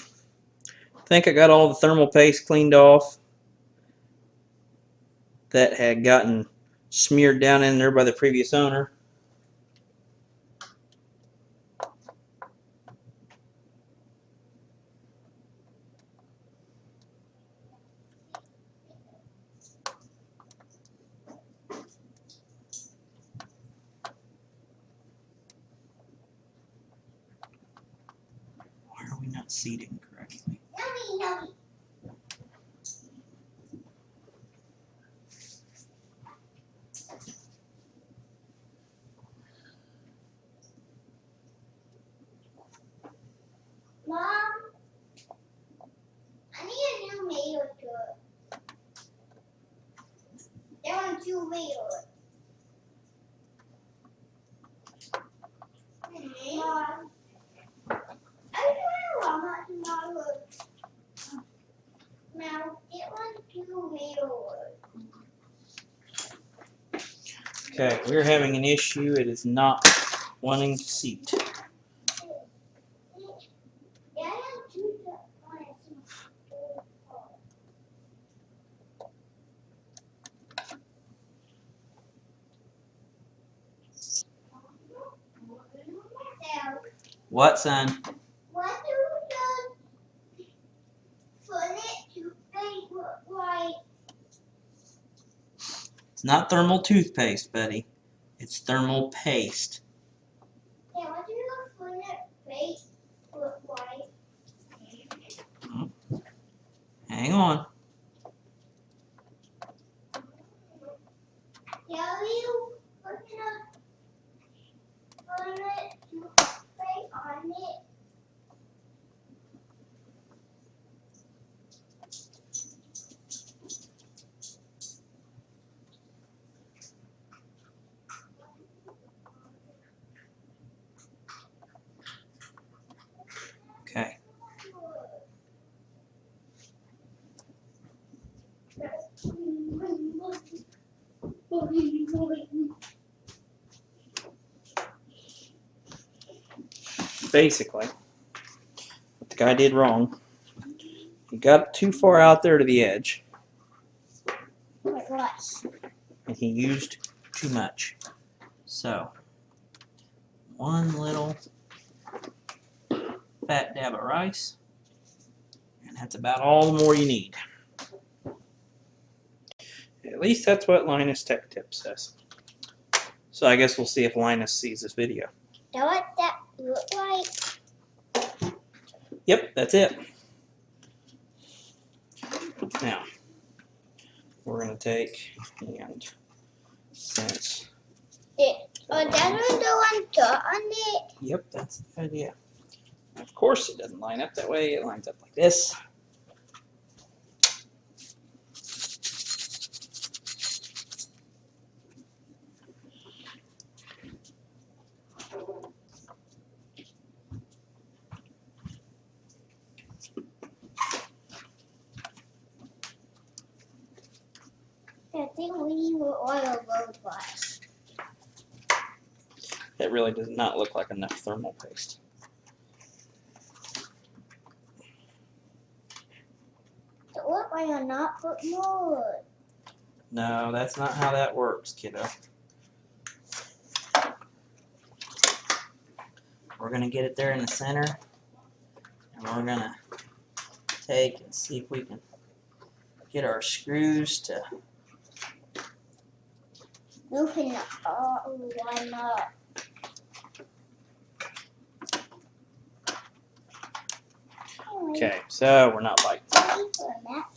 think I got all the thermal paste cleaned off that had gotten smeared down in there by the previous owner. Why are we not seating correctly? Yummy. Mom, I need a new mail to There are two mailers. Mom, I don't know how much now, get one two mailers. Okay, we're having an issue. It is not wanting to seat. Yeah, I have two What, son? What do the toothpaste look like? It's not thermal toothpaste, buddy. It's thermal paste. Yeah, what do the toothpaste look like? Hang on. Yeah, you looking up? Basically, what the guy did wrong, he got too far out there to the edge, Like what? and he used too much. So, one little fat dab of rice, and that's about all the more you need. At least that's what Linus Tech Tip says. So I guess we'll see if Linus sees this video. Know what that look like? Yep, that's it. Now, we're going to take, and since, Oh, that was the one dot on it. yep, that's the idea. Of course it doesn't line up that way, it lines up like this. I think we were oil robots. It really does not look like enough thermal paste. So what why you not put more? No, that's not how that works, kiddo. We're going to get it there in the center, and we're going to take and see if we can get our screws to, You can why not? okay, so we're not biting.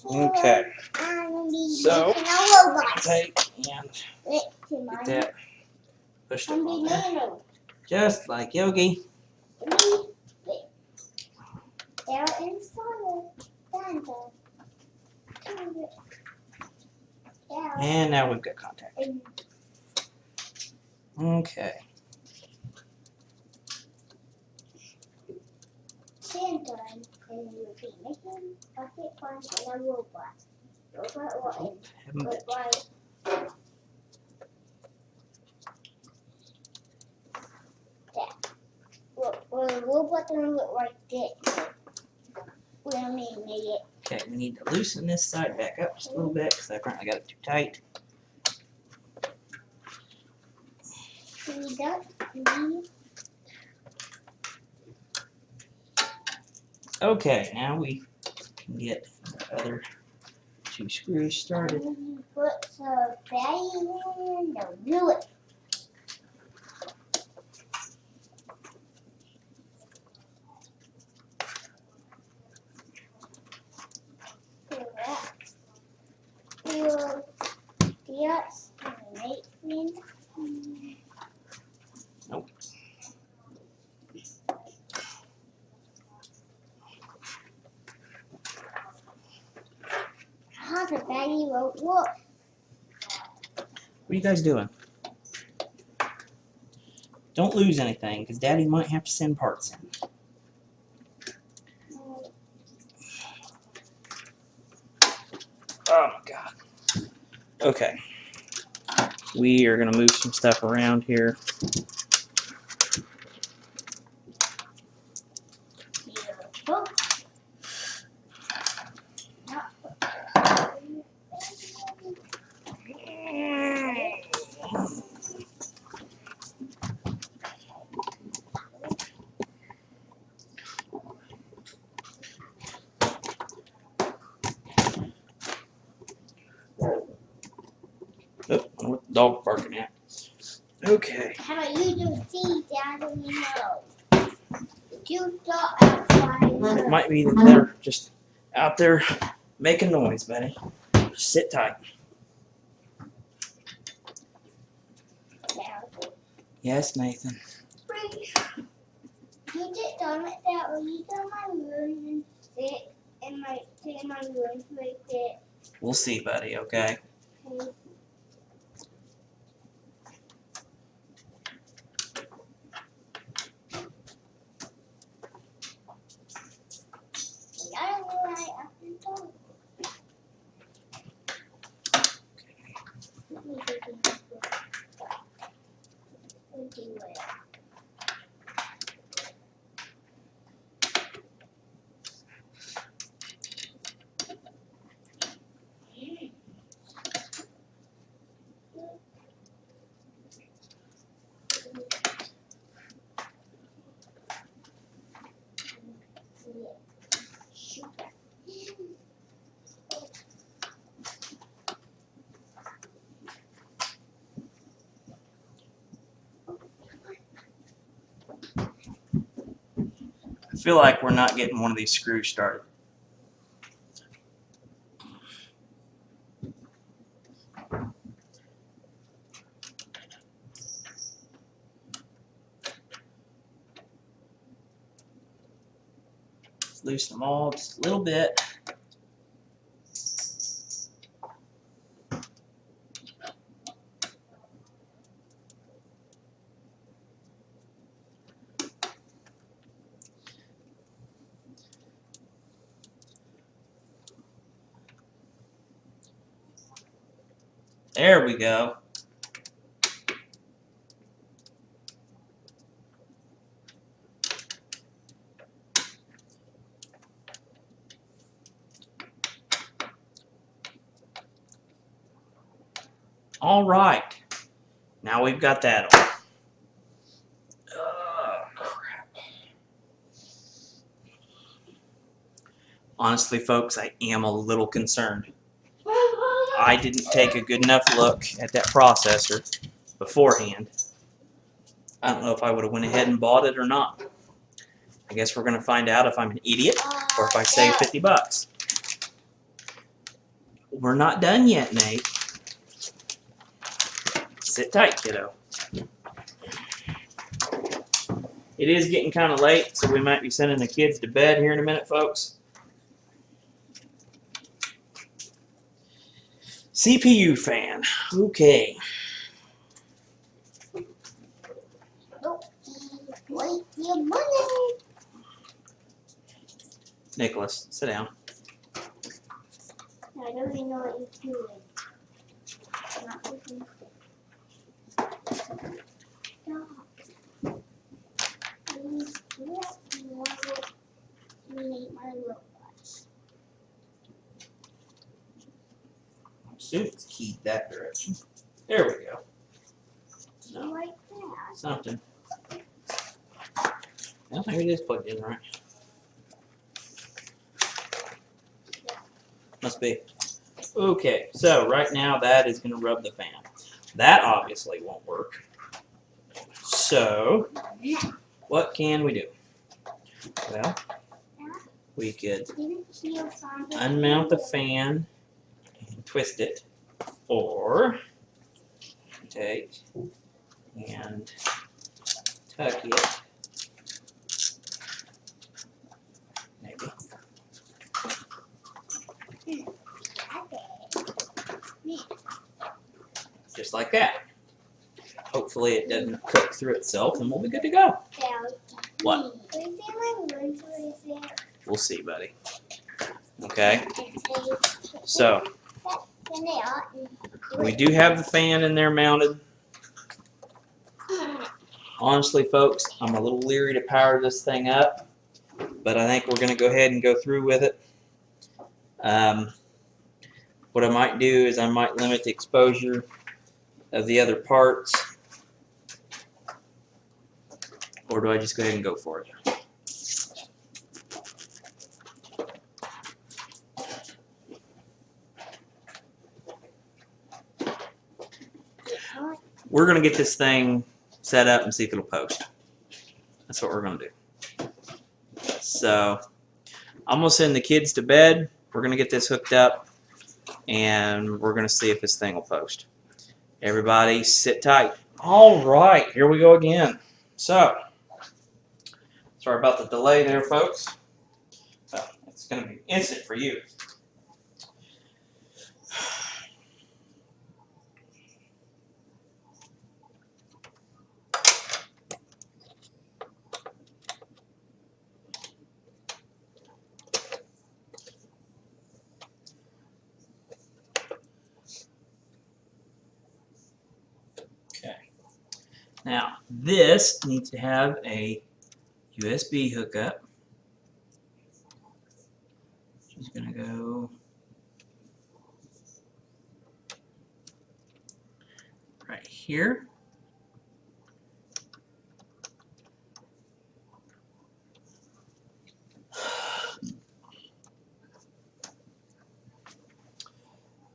Okay, so take and get that pushed up on there, just like Yogi. And now we've got contact. Okay. Santa and you will be making bucket punch and a robot. Robot what? Haven't But why? Well, a robot doesn't look like this. We don't need it. Okay, we need to loosen this side back up just a little bit because I apparently got it too tight. We don't need. Okay, now we can get the other two screws started. You put some fatty in. They'll do it. Yes, Nope. how the baggy won't work. What are you guys doing? Don't lose anything because Daddy might have to send parts in. Oh my God. Okay. We are going to move some stuff around here. Beautiful. Oh, I don't know what the dog barking at. Okay. How about you do see down in the nose? You thought outside. It might be that they're just out there making noise, buddy. Just sit tight. Yes, Nathan. You just done it that way. You go in my room and sit in my room like that. We'll see, buddy, okay? Okay. I don't know why I have to talk. Let me do this. feel like we're not getting one of these screws started. Let's loosen them all just a little bit. There we go. All right. Now we've got that on. Oh, crap. Honestly, folks, I am a little concerned. I didn't take a good enough look at that processor beforehand. I don't know if I would have went ahead and bought it or not. I guess we're going to find out if I'm an idiot or if I save 50 bucks. We're not done yet, Nate. Sit tight, kiddo. It is getting kind of late, so we might be sending the kids to bed here in a minute, folks. CPU fan. Okay. Wait your money. Nicholas, sit down. I don't even know what you're doing. I'm not looking. Stop. Please let me eliminate my robots. I assume it's keyed that direction. There we go. No, Like that. something. Well, maybe it is plugged in right. Must be. Okay, so right now that is going to rub the fan. That obviously won't work. So, what can we do? Well, we could unmount the fan and twist it, or take and tuck it. Maybe. Just like that. Hopefully it doesn't cook through itself and we'll be good to go. What? We'll see, buddy. Okay, so we do have the fan in there mounted. Honestly, folks, I'm a little leery to power this thing up, but I think we're going to go ahead and go through with it. What I might do is I might limit the exposure of the other parts, or do I just go ahead and go for it? We're going to get this thing set up and see if it'll post. That's what we're going to do. So I'm going to send the kids to bed. We're going to get this hooked up, and we're going to see if this thing will post. Everybody sit tight. All right, here we go again. So, sorry about the delay there, folks. So, it's going to be instant for you. Now, this needs to have a USB hookup. She's going to go right here.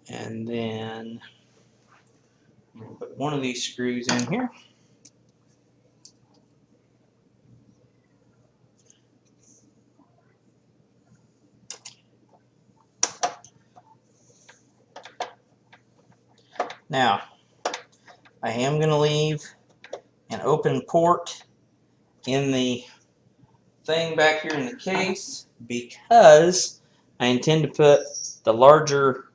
And then I'm going to put one of these screws in here. Now, I am going to leave an open port in the thing back here in the case because I intend to put the larger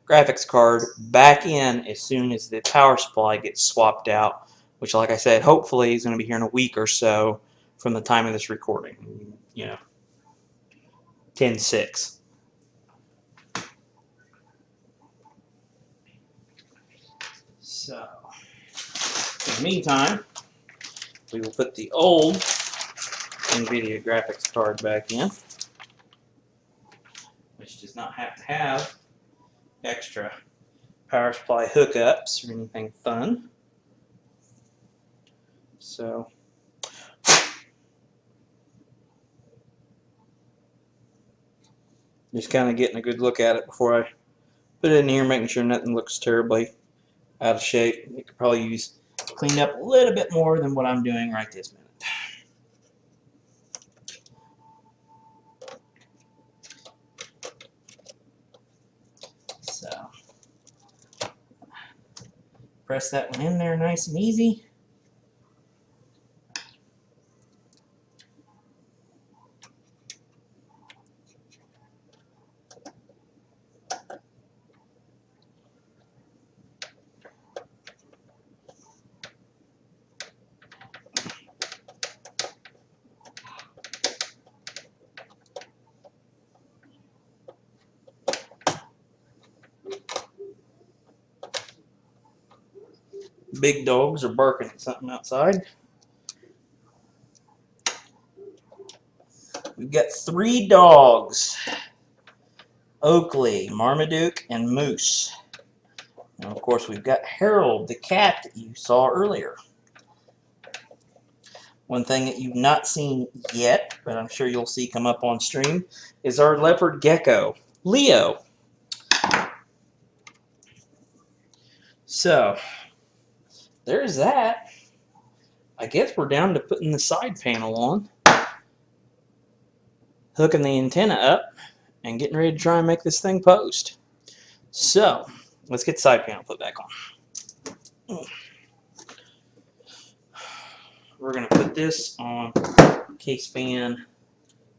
graphics card back in as soon as the power supply gets swapped out, which, like I said, hopefully is going to be here in a week or so from the time of this recording. 10/6. So, in the meantime, we will put the old NVIDIA graphics card back in, which does not have to have extra power supply hookups or anything fun. So, just kind of getting a good look at it before I put it in here, making sure nothing looks terribly out of shape. It could probably use cleaned up a little bit more than what I'm doing right this minute. So, press that one in there nice and easy. Big dogs are barking at something outside. We've got 3 dogs: Oakley, Marmaduke, and Moose. And of course, we've got Harold, the cat that you saw earlier. One thing that you've not seen yet, but I'm sure you'll see come up on stream, is our leopard gecko, Leo. So, there's that. I guess we're down to putting the side panel on, hooking the antenna up, and getting ready to try and make this thing post. So, let's get the side panel put back on. We're going to put this on case fan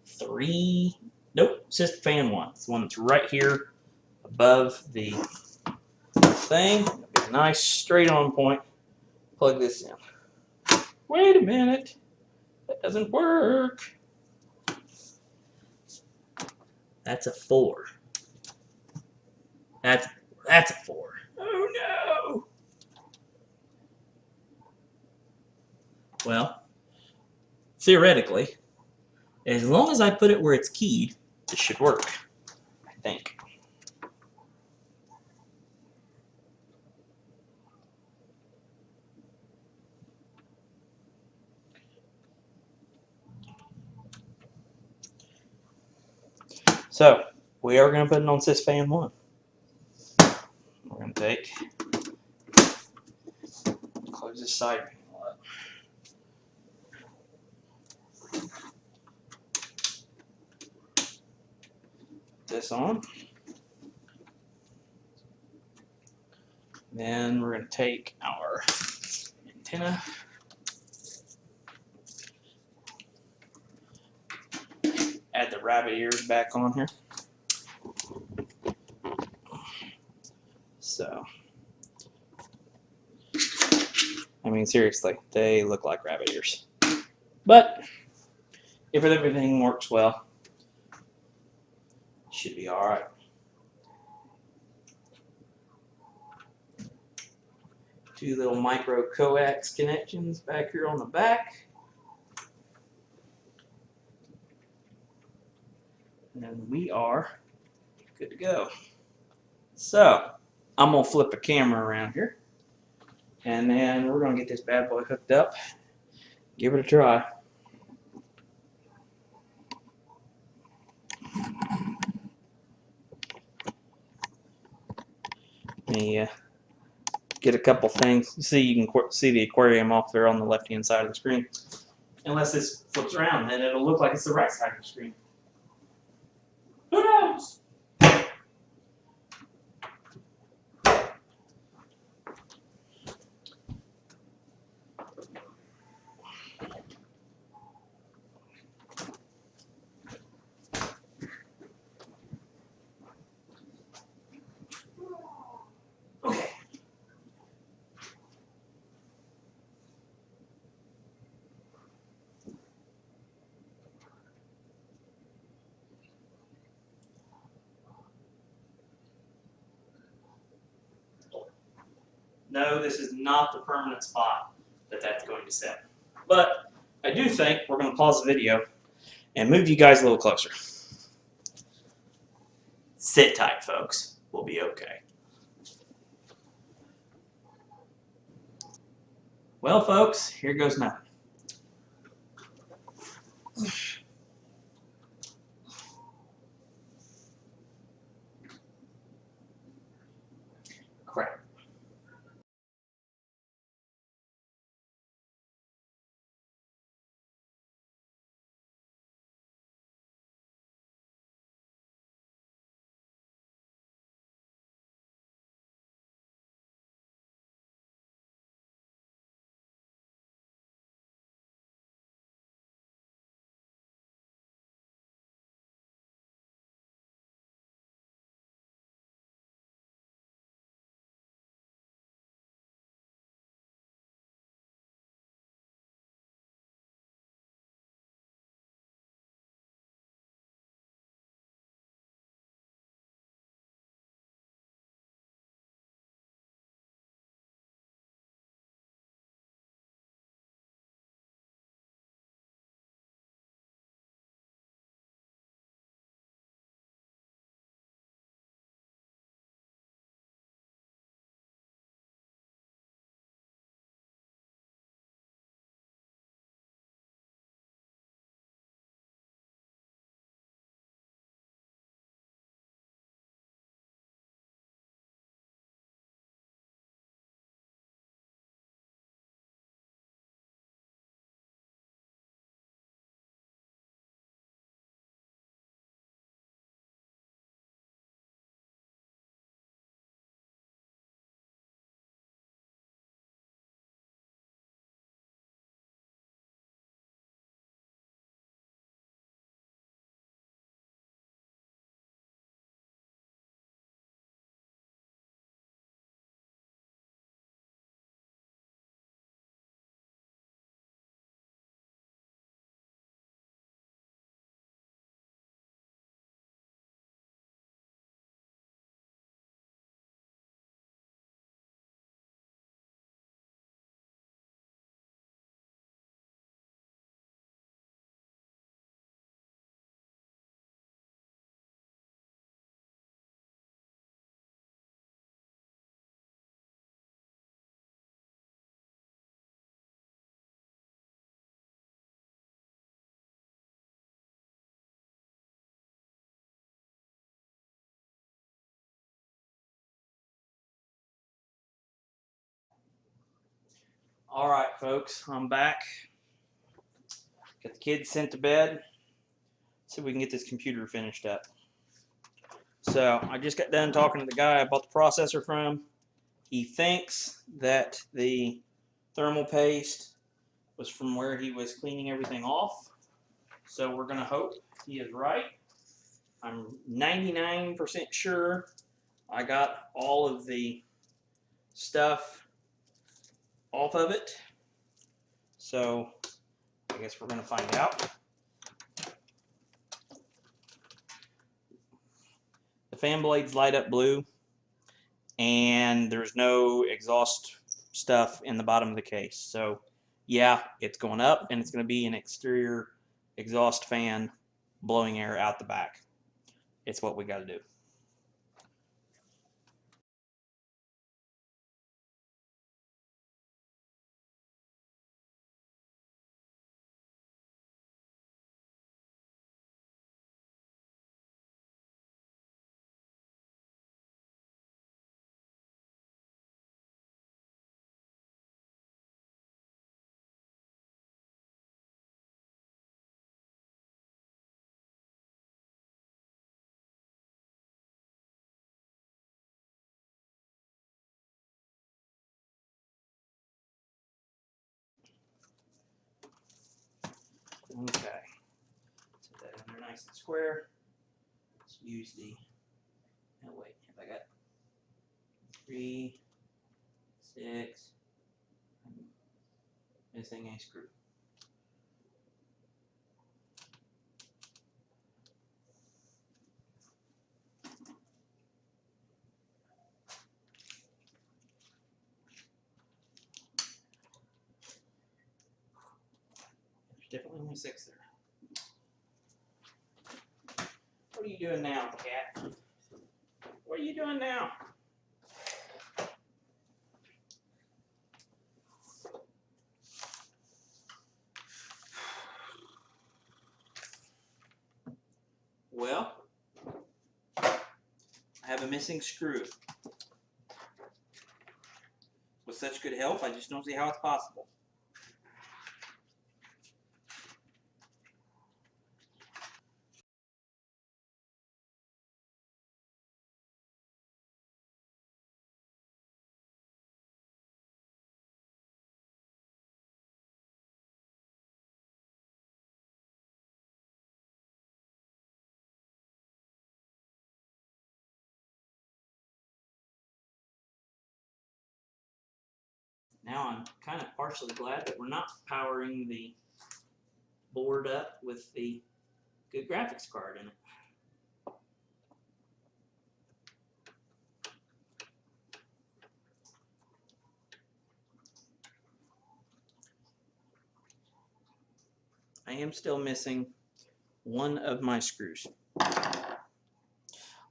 3. Nope, system fan 1. It's the one that's right here above the thing. It'll be a nice straight on point. Plug this in. Wait a minute. That doesn't work. That's a 4. That's a 4. Oh no. Well, theoretically, as long as I put it where it's keyed, it should work, I think. So, we are going to put it on sysfan 1. We're going to close this side panel up. Put this on. Then we're going to take our antenna, add the rabbit ears back on here. So, I mean, seriously, they look like rabbit ears. But if everything works well, it should be all right. Two little micro coax connections back here on the back. And we are good to go. So, I'm going to flip the camera around here. And then we're going to get this bad boy hooked up. Give it a try. Let me get a couple things. You can see the aquarium off there on the left-hand side of the screen. Unless this flips around, then it'll look like it's the right side of the screen. Who knows? No, this is not the permanent spot that that's going to sit. But I do think we're going to pause the video and move you guys a little closer. Sit tight, folks. We'll be okay. Well, folks, here goes nothing. Crap. All right, folks, I'm back. Got the kids sent to bed. See if we can get this computer finished up. So I just got done talking to the guy I bought the processor from. He thinks that the thermal paste was from where he was cleaning everything off. So we're going to hope he is right. I'm 99% sure I got all of the stuff off of it. So I guess we're going to find out. The fan blades light up blue, and there's no exhaust stuff in the bottom of the case. So yeah, it's going up, and it's going to be an exterior exhaust fan blowing air out the back. It's what we got to do. Okay, set that in there nice and square. Let's use the, oh wait, have I got 3, 6, I'm missing a screw. definitely only 6 there. What are you doing now, cat? What are you doing now? Well, I have a missing screw. With such good help, I just don't see how it's possible. Now I'm kind of partially glad that we're not powering the board up with the good graphics card in it. I am still missing one of my screws.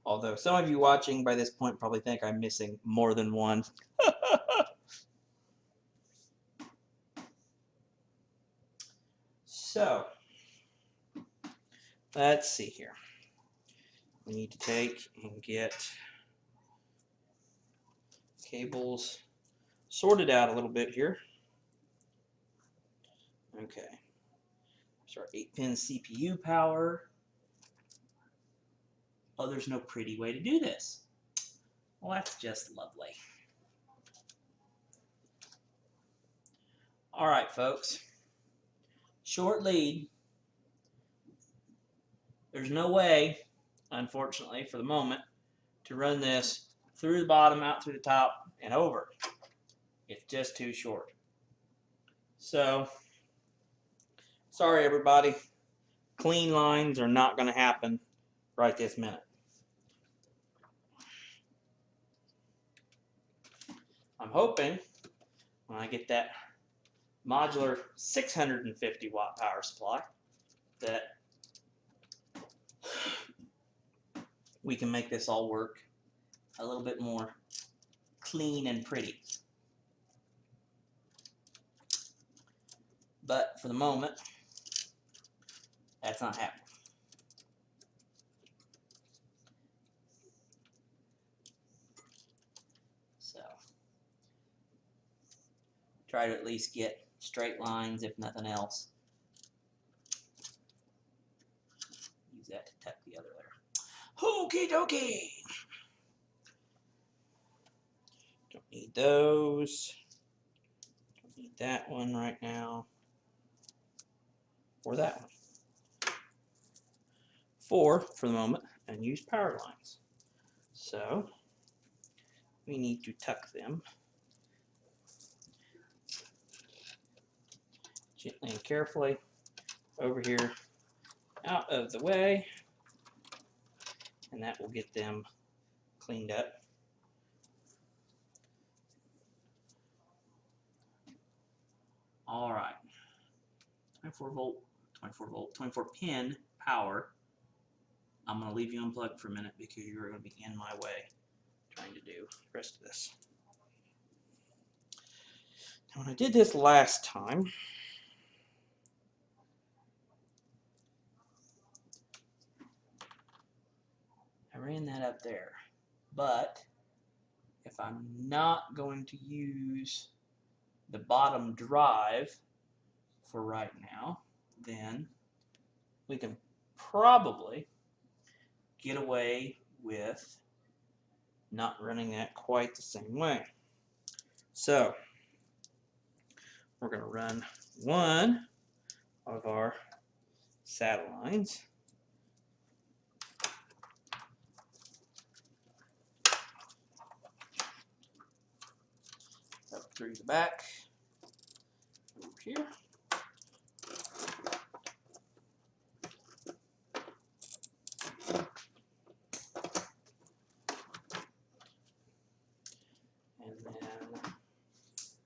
Although some of you watching by this point probably think I'm missing more than one. So, let's see here. We need to take and get cables sorted out a little bit here. Okay. So our 8-pin CPU power. Oh, there's no pretty way to do this. Well, that's just lovely. All right, folks. Short lead. There's no way, unfortunately, for the moment, to run this through the bottom, out through the top, and over. It's just too short. So, sorry everybody. Clean lines are not going to happen right this minute. I'm hoping when I get that modular 650 watt power supply that we can make this all work a little bit more clean and pretty. But for the moment, that's not happening. So, try to at least get straight lines, if nothing else. Use that to tuck the other there. Okie dokie! Don't need those. Don't need that one right now. Or that one. 4 for the moment, and use power lines. So, we need to tuck them gently and carefully over here out of the way, and that will get them cleaned up. All right, 24 volt, 24 pin power. I'm going to leave you unplugged for a minute because you're going to be in my way trying to do the rest of this. Now, when I did this last time, I ran that up there, but if I'm not going to use the bottom drive for right now, then we can probably get away with not running that quite the same way. So we're going to run one of our saddle lines up through the back over here. And then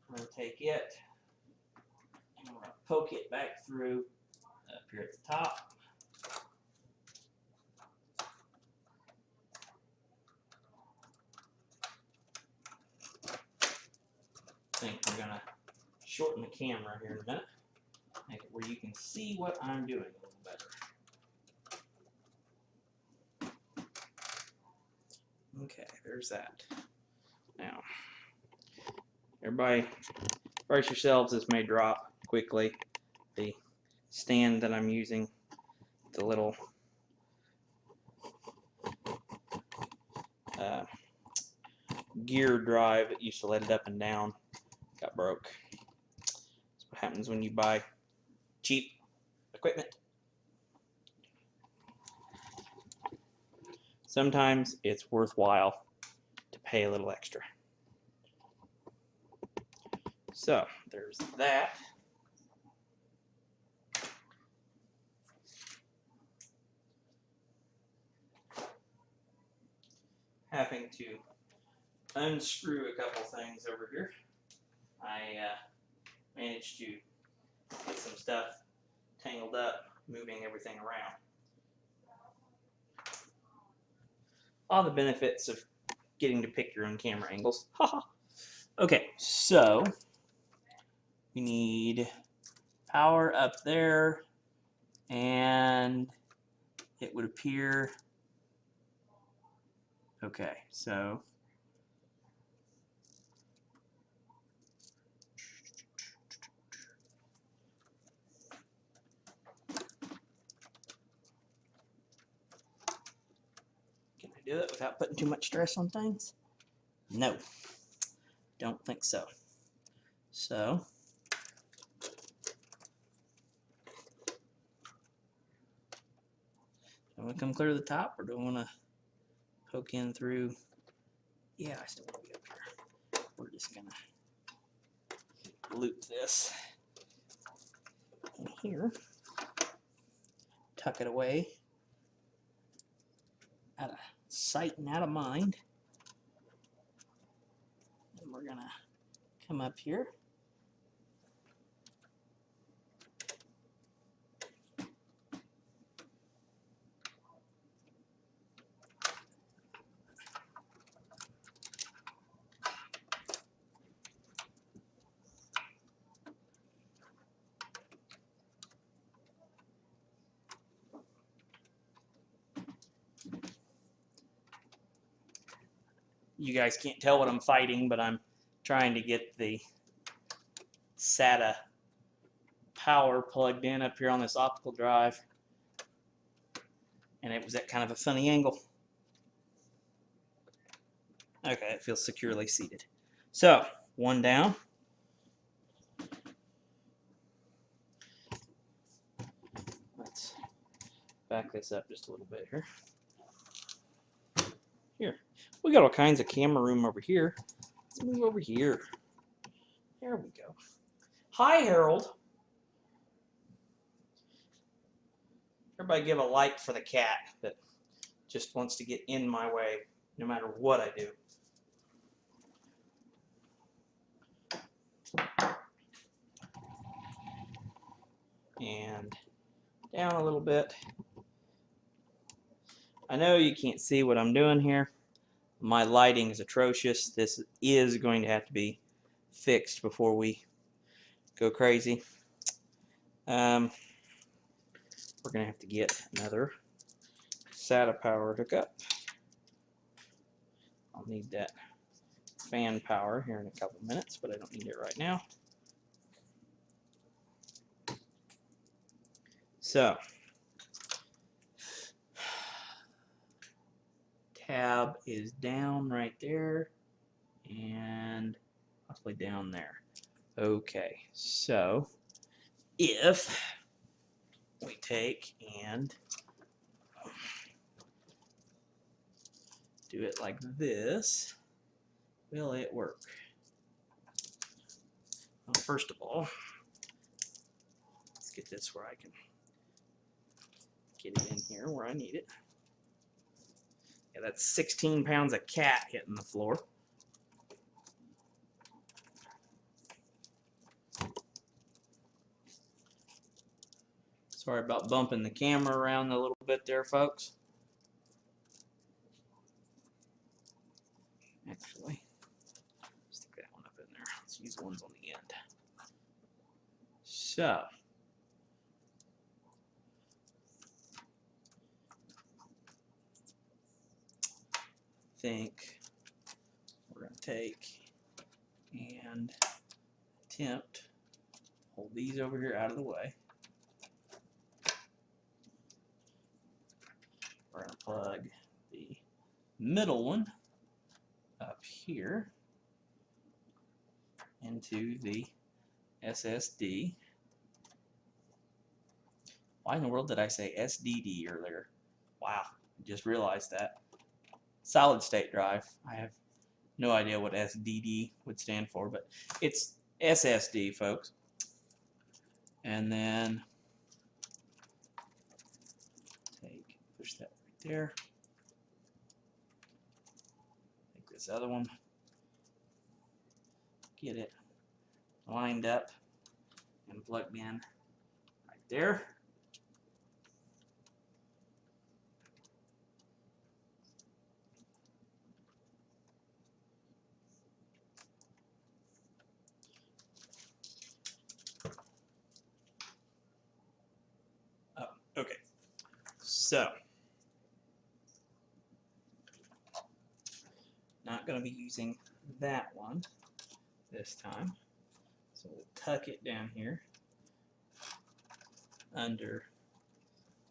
I'm going to take it and I'm going to poke it back through here at the top. I think we're gonna shorten the camera here in a minute. Make it where you can see what I'm doing a little better. Okay, there's that. Now, everybody brace yourselves, this may drop quickly. The stand that I'm using, the little gear drive that used to let it up and down, got broke. That's what happens when you buy cheap equipment. Sometimes it's worthwhile to pay a little extra. So there's that. Having to unscrew a couple things over here. I managed to get some stuff tangled up, moving everything around. All the benefits of getting to pick your own camera angles. Okay, so we need power up there, and it would appear, okay, so can I do it without putting too much stress on things? No, don't think so. So do I want to come clear to the top, or do I want to poke in through? Yeah, I still want to be up here. We're just gonna loop this in here, tuck it away, out of sight and out of mind. And we're gonna come up here. You guys can't tell what I'm fighting, but I'm trying to get the SATA power plugged in up here on this optical drive, and it was at kind of a funny angle. Okay, it feels securely seated. So, one down. Let's back this up just a little bit here. Here, we got all kinds of camera room over here. Let's move over here. There we go. Hi, Harold. Everybody give a like for the cat that just wants to get in my way no matter what I do. And down a little bit. I know you can't see what I'm doing here. My lighting is atrocious. This is going to have to be fixed before we go crazy. We're going to have to get another SATA power hookup. I'll need that fan power here in a couple minutes, but I don't need it right now. So, tab is down right there and possibly down there. Okay, so if we take and do it like this, will it work? Well, first of all, let's get this where I can get it in here where I need it. Yeah, that's 16 pounds of cat hitting the floor. Sorry about bumping the camera around a little bit there, folks. Actually, stick that one up in there. Let's use the ones on the end. So, I think we're going to take and attempt hold these over here out of the way. We're going to plug the middle one up here into the SSD. Why in the world did I say SDD earlier? Wow, I just realized that. Solid state drive. I have no idea what SDD would stand for, but it's SSD, folks. And then push that right there. Take this other one, get it lined up and plugged in right there. Okay, so not going to be using that one this time, so we'll tuck it down here under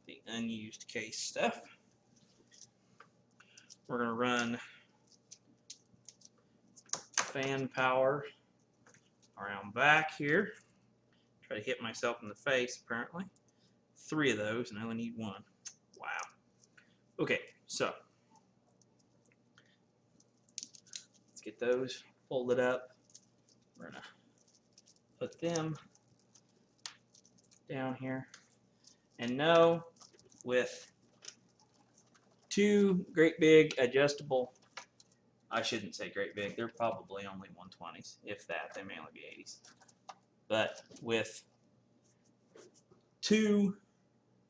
the unused case stuff. We're going to run fan power around back here. Try to hit myself in the face, apparently. 3 of those, and I only need 1. Wow. Okay, so let's get those folded up. We're going to put them down here. And no, with 2 great big adjustable, I shouldn't say great big, they're probably only 120s, if that, they may only be 80s. But with 2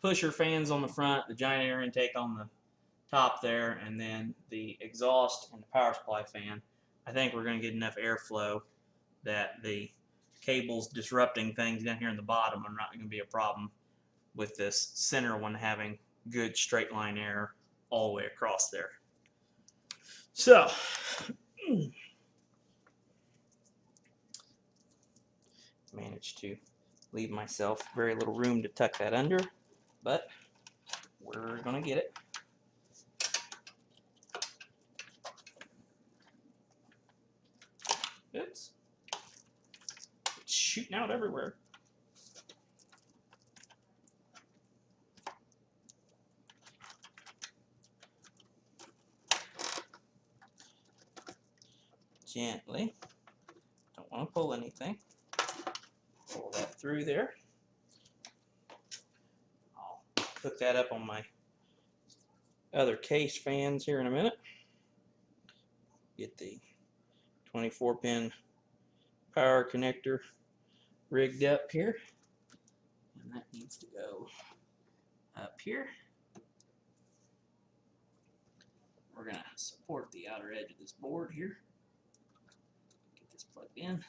pusher fans on the front, the giant air intake on the top there, and then the exhaust and the power supply fan, I think we're going to get enough airflow that the cables disrupting things down here in the bottom are not going to be a problem with this center one having good straight line air all the way across there. So, managed to leave myself very little room to tuck that under, but we're going to get it. Oops. It's shooting out everywhere. Gently. Don't want to pull anything. Pull that through there. I'll hook that up on my other case fans here in a minute. Get the 24-pin power connector rigged up here. And that needs to go up here. We're going to support the outer edge of this board here. Get this plugged in.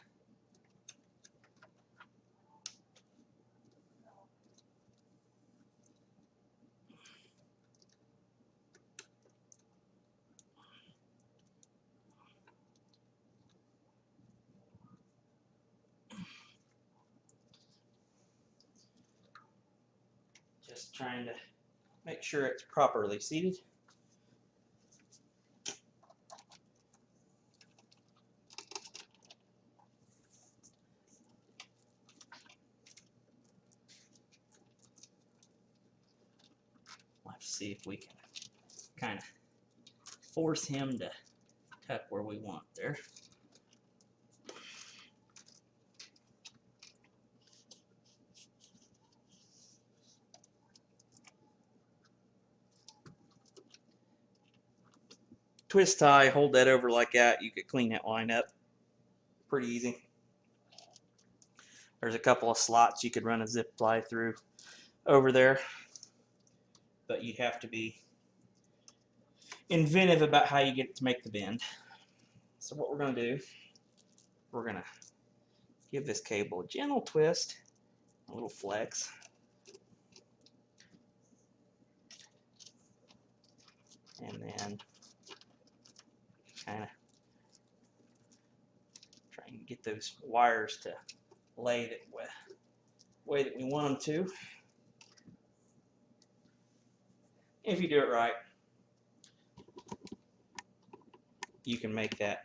Just trying to make sure it's properly seated. Let's see if we can kind of force him to tuck where we want there. Twist tie, hold that over like that. You could clean that line up pretty easy. There's a couple of slots you could run a zip tie through, over there. But you have to be inventive about how you get it to make the bend. So what we're going to do, we're going to give this cable a gentle twist, a little flex. And then kind of try and get those wires to lay the way that we want them to. If you do it right, you can make that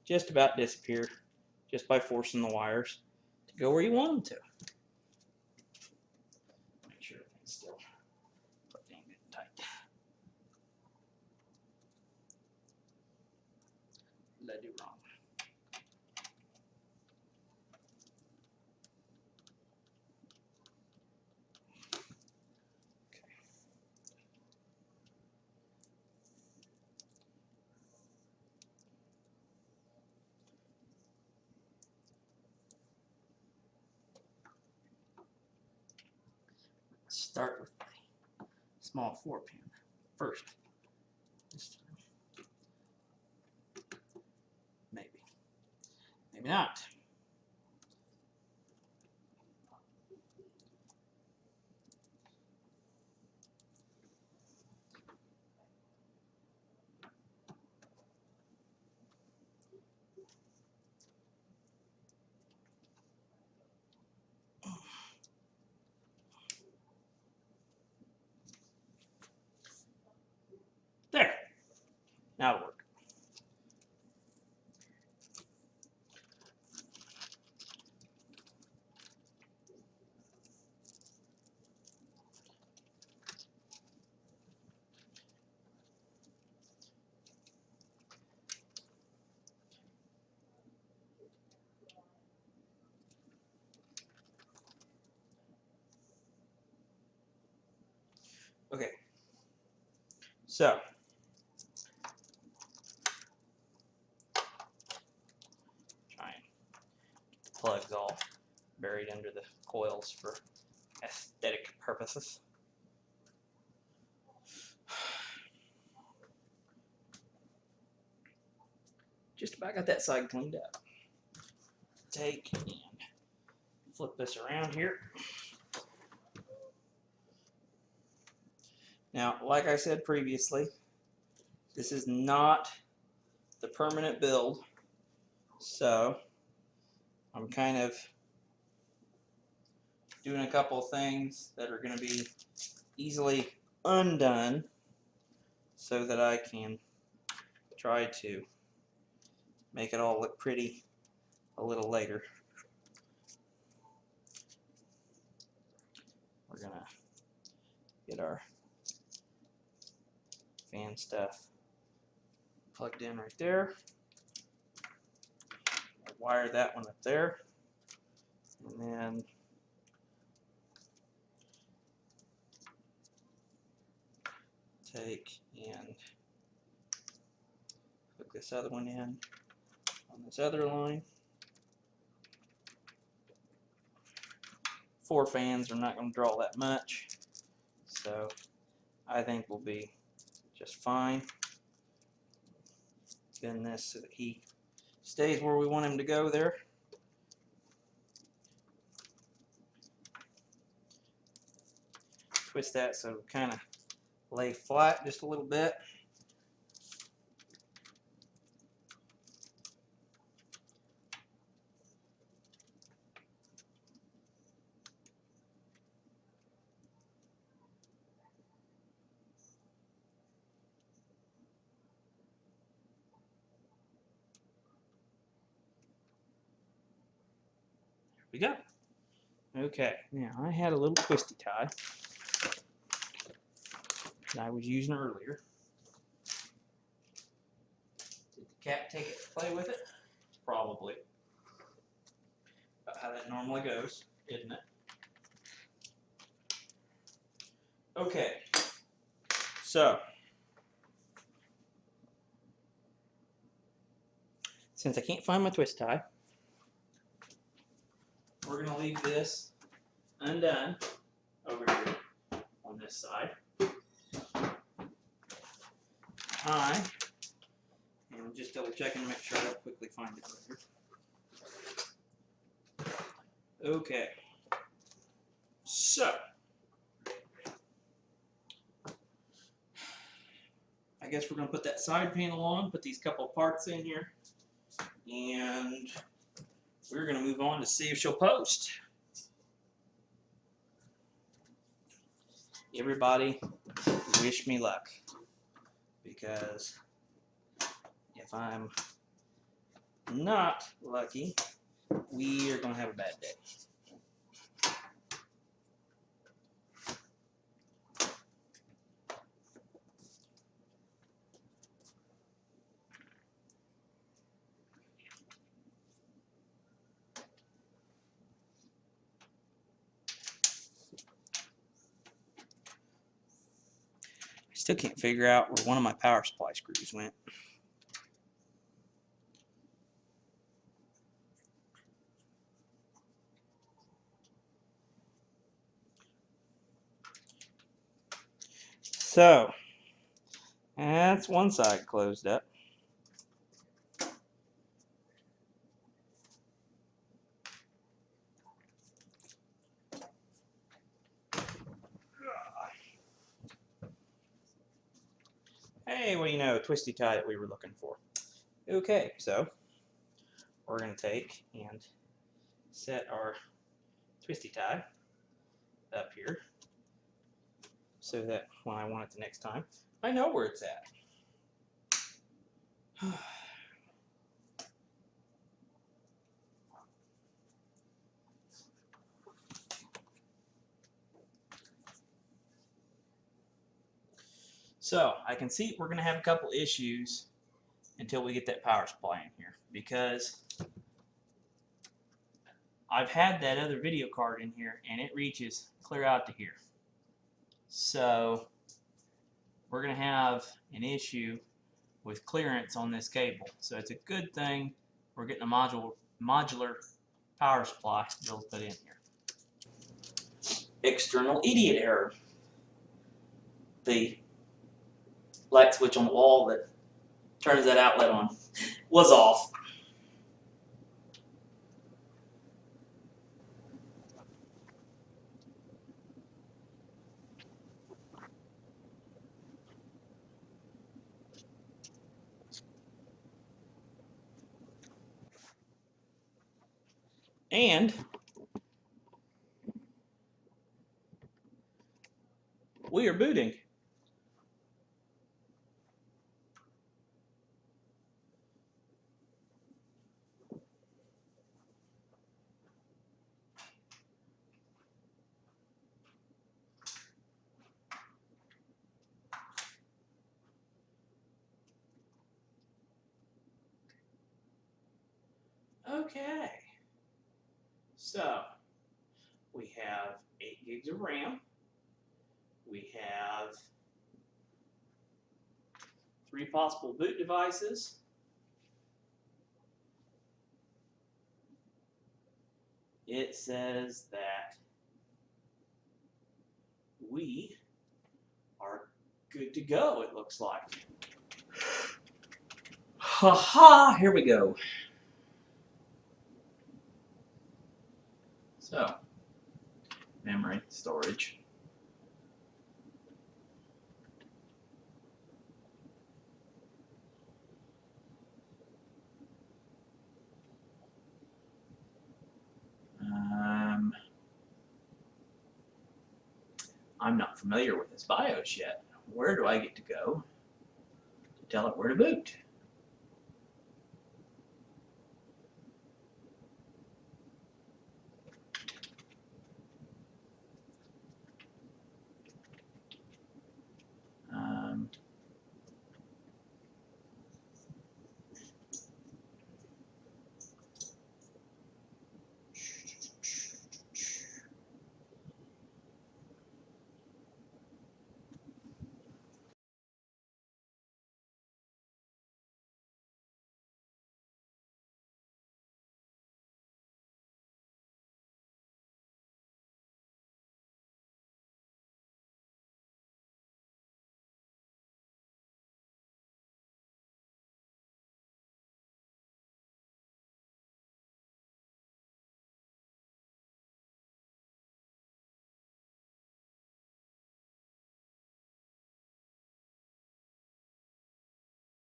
just about disappear just by forcing the wires to go where you want them to. Make sure everything's still plugged in good and tight. What did I do wrong? Start with the small 4-pin first. This time. Maybe. Maybe not. There. Now it'll work. Okay. So try and get the plugs all buried under the coils for aesthetic purposes. Just about got that side cleaned up. Take and flip this around here. Now, like I said previously, this is not the permanent build, so I'm kind of doing a couple of things that are going to be easily undone so that I can try to make it all look pretty a little later. We're going to get our fan stuff plugged in right there. I'll wire that one up there, and then take and hook this other one in on this other line. 4 fans are not going to draw that much, so I think we'll be just fine. Bend this so that he stays where we want him to go there. Twist that so it kind of lay flat just a little bit. We go. Okay, now I had a little twisty tie that I was using earlier. Did the cat take it to play with it? Probably. About how that normally goes, isn't it? Okay, so since I can't find my twist tie, we're going to leave this undone over here. this side. And I'm just double checking to make sure I don't quickly find it later. Okay. So, I guess we're going to put that side panel on, put these couple parts in here, and we're going to move on to see if she'll post. Everybody, wish me luck, because if I'm not lucky, we are going to have a bad day. I still can't figure out where one of my power supply screws went. So, that's one side closed up. Hey, well, you know, twisty tie that we were looking for. Okay, so we're going to take and set our twisty tie up here so that when I want it the next time, I know where it's at. So I can see we're going to have a couple issues until we get that power supply in here, because I've had that other video card in here and it reaches clear out to here. So we're going to have an issue with clearance on this cable. So it's a good thing we're getting a modular power supply built put in here. External idiot error. The light switch on the wall that turns that outlet on was off. And we are booting. Okay. So we have 8 gigs of RAM. We have 3 possible boot devices. It says that we are good to go, it looks like. Ha-ha, here we go. So, memory, storage. I'm not familiar with this BIOS yet. Where do I get to go to tell it where to boot?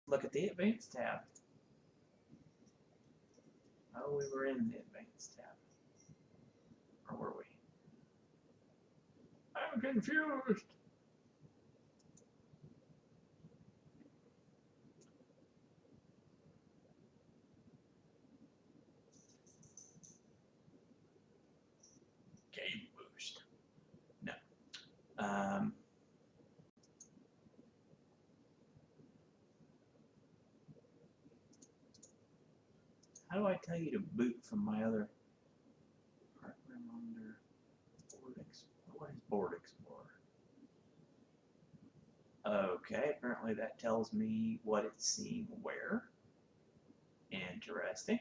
look at the Advanced tab. Oh, we were in the Advanced tab. Or were we? I'm confused. Game boost. No. How do I tell you to boot from my other program under Board Explorer? What is Board Explorer? Okay, apparently that tells me what it's seeing where. Interesting.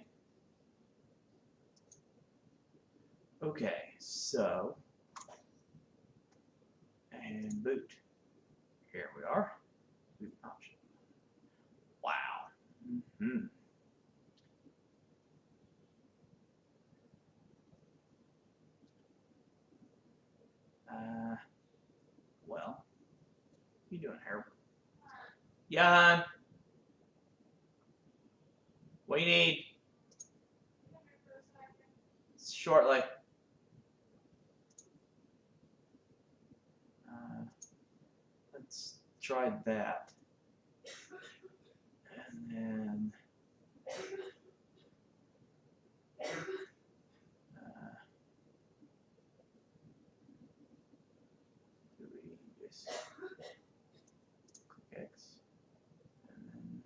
Okay, so, and boot. Here we are. Boot option. Wow. Well, what you doing here? Jan, what do you need? Shortly. Let's try that. And then do we just click X and then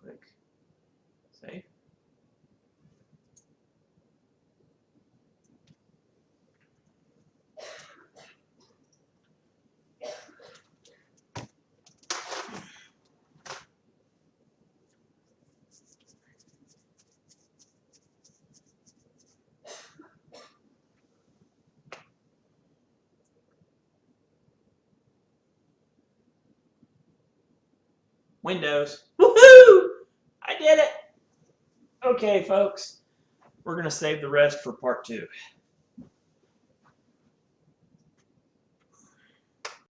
click save? Windows. Woohoo! I did it! Okay, folks. We're going to save the rest for part 2.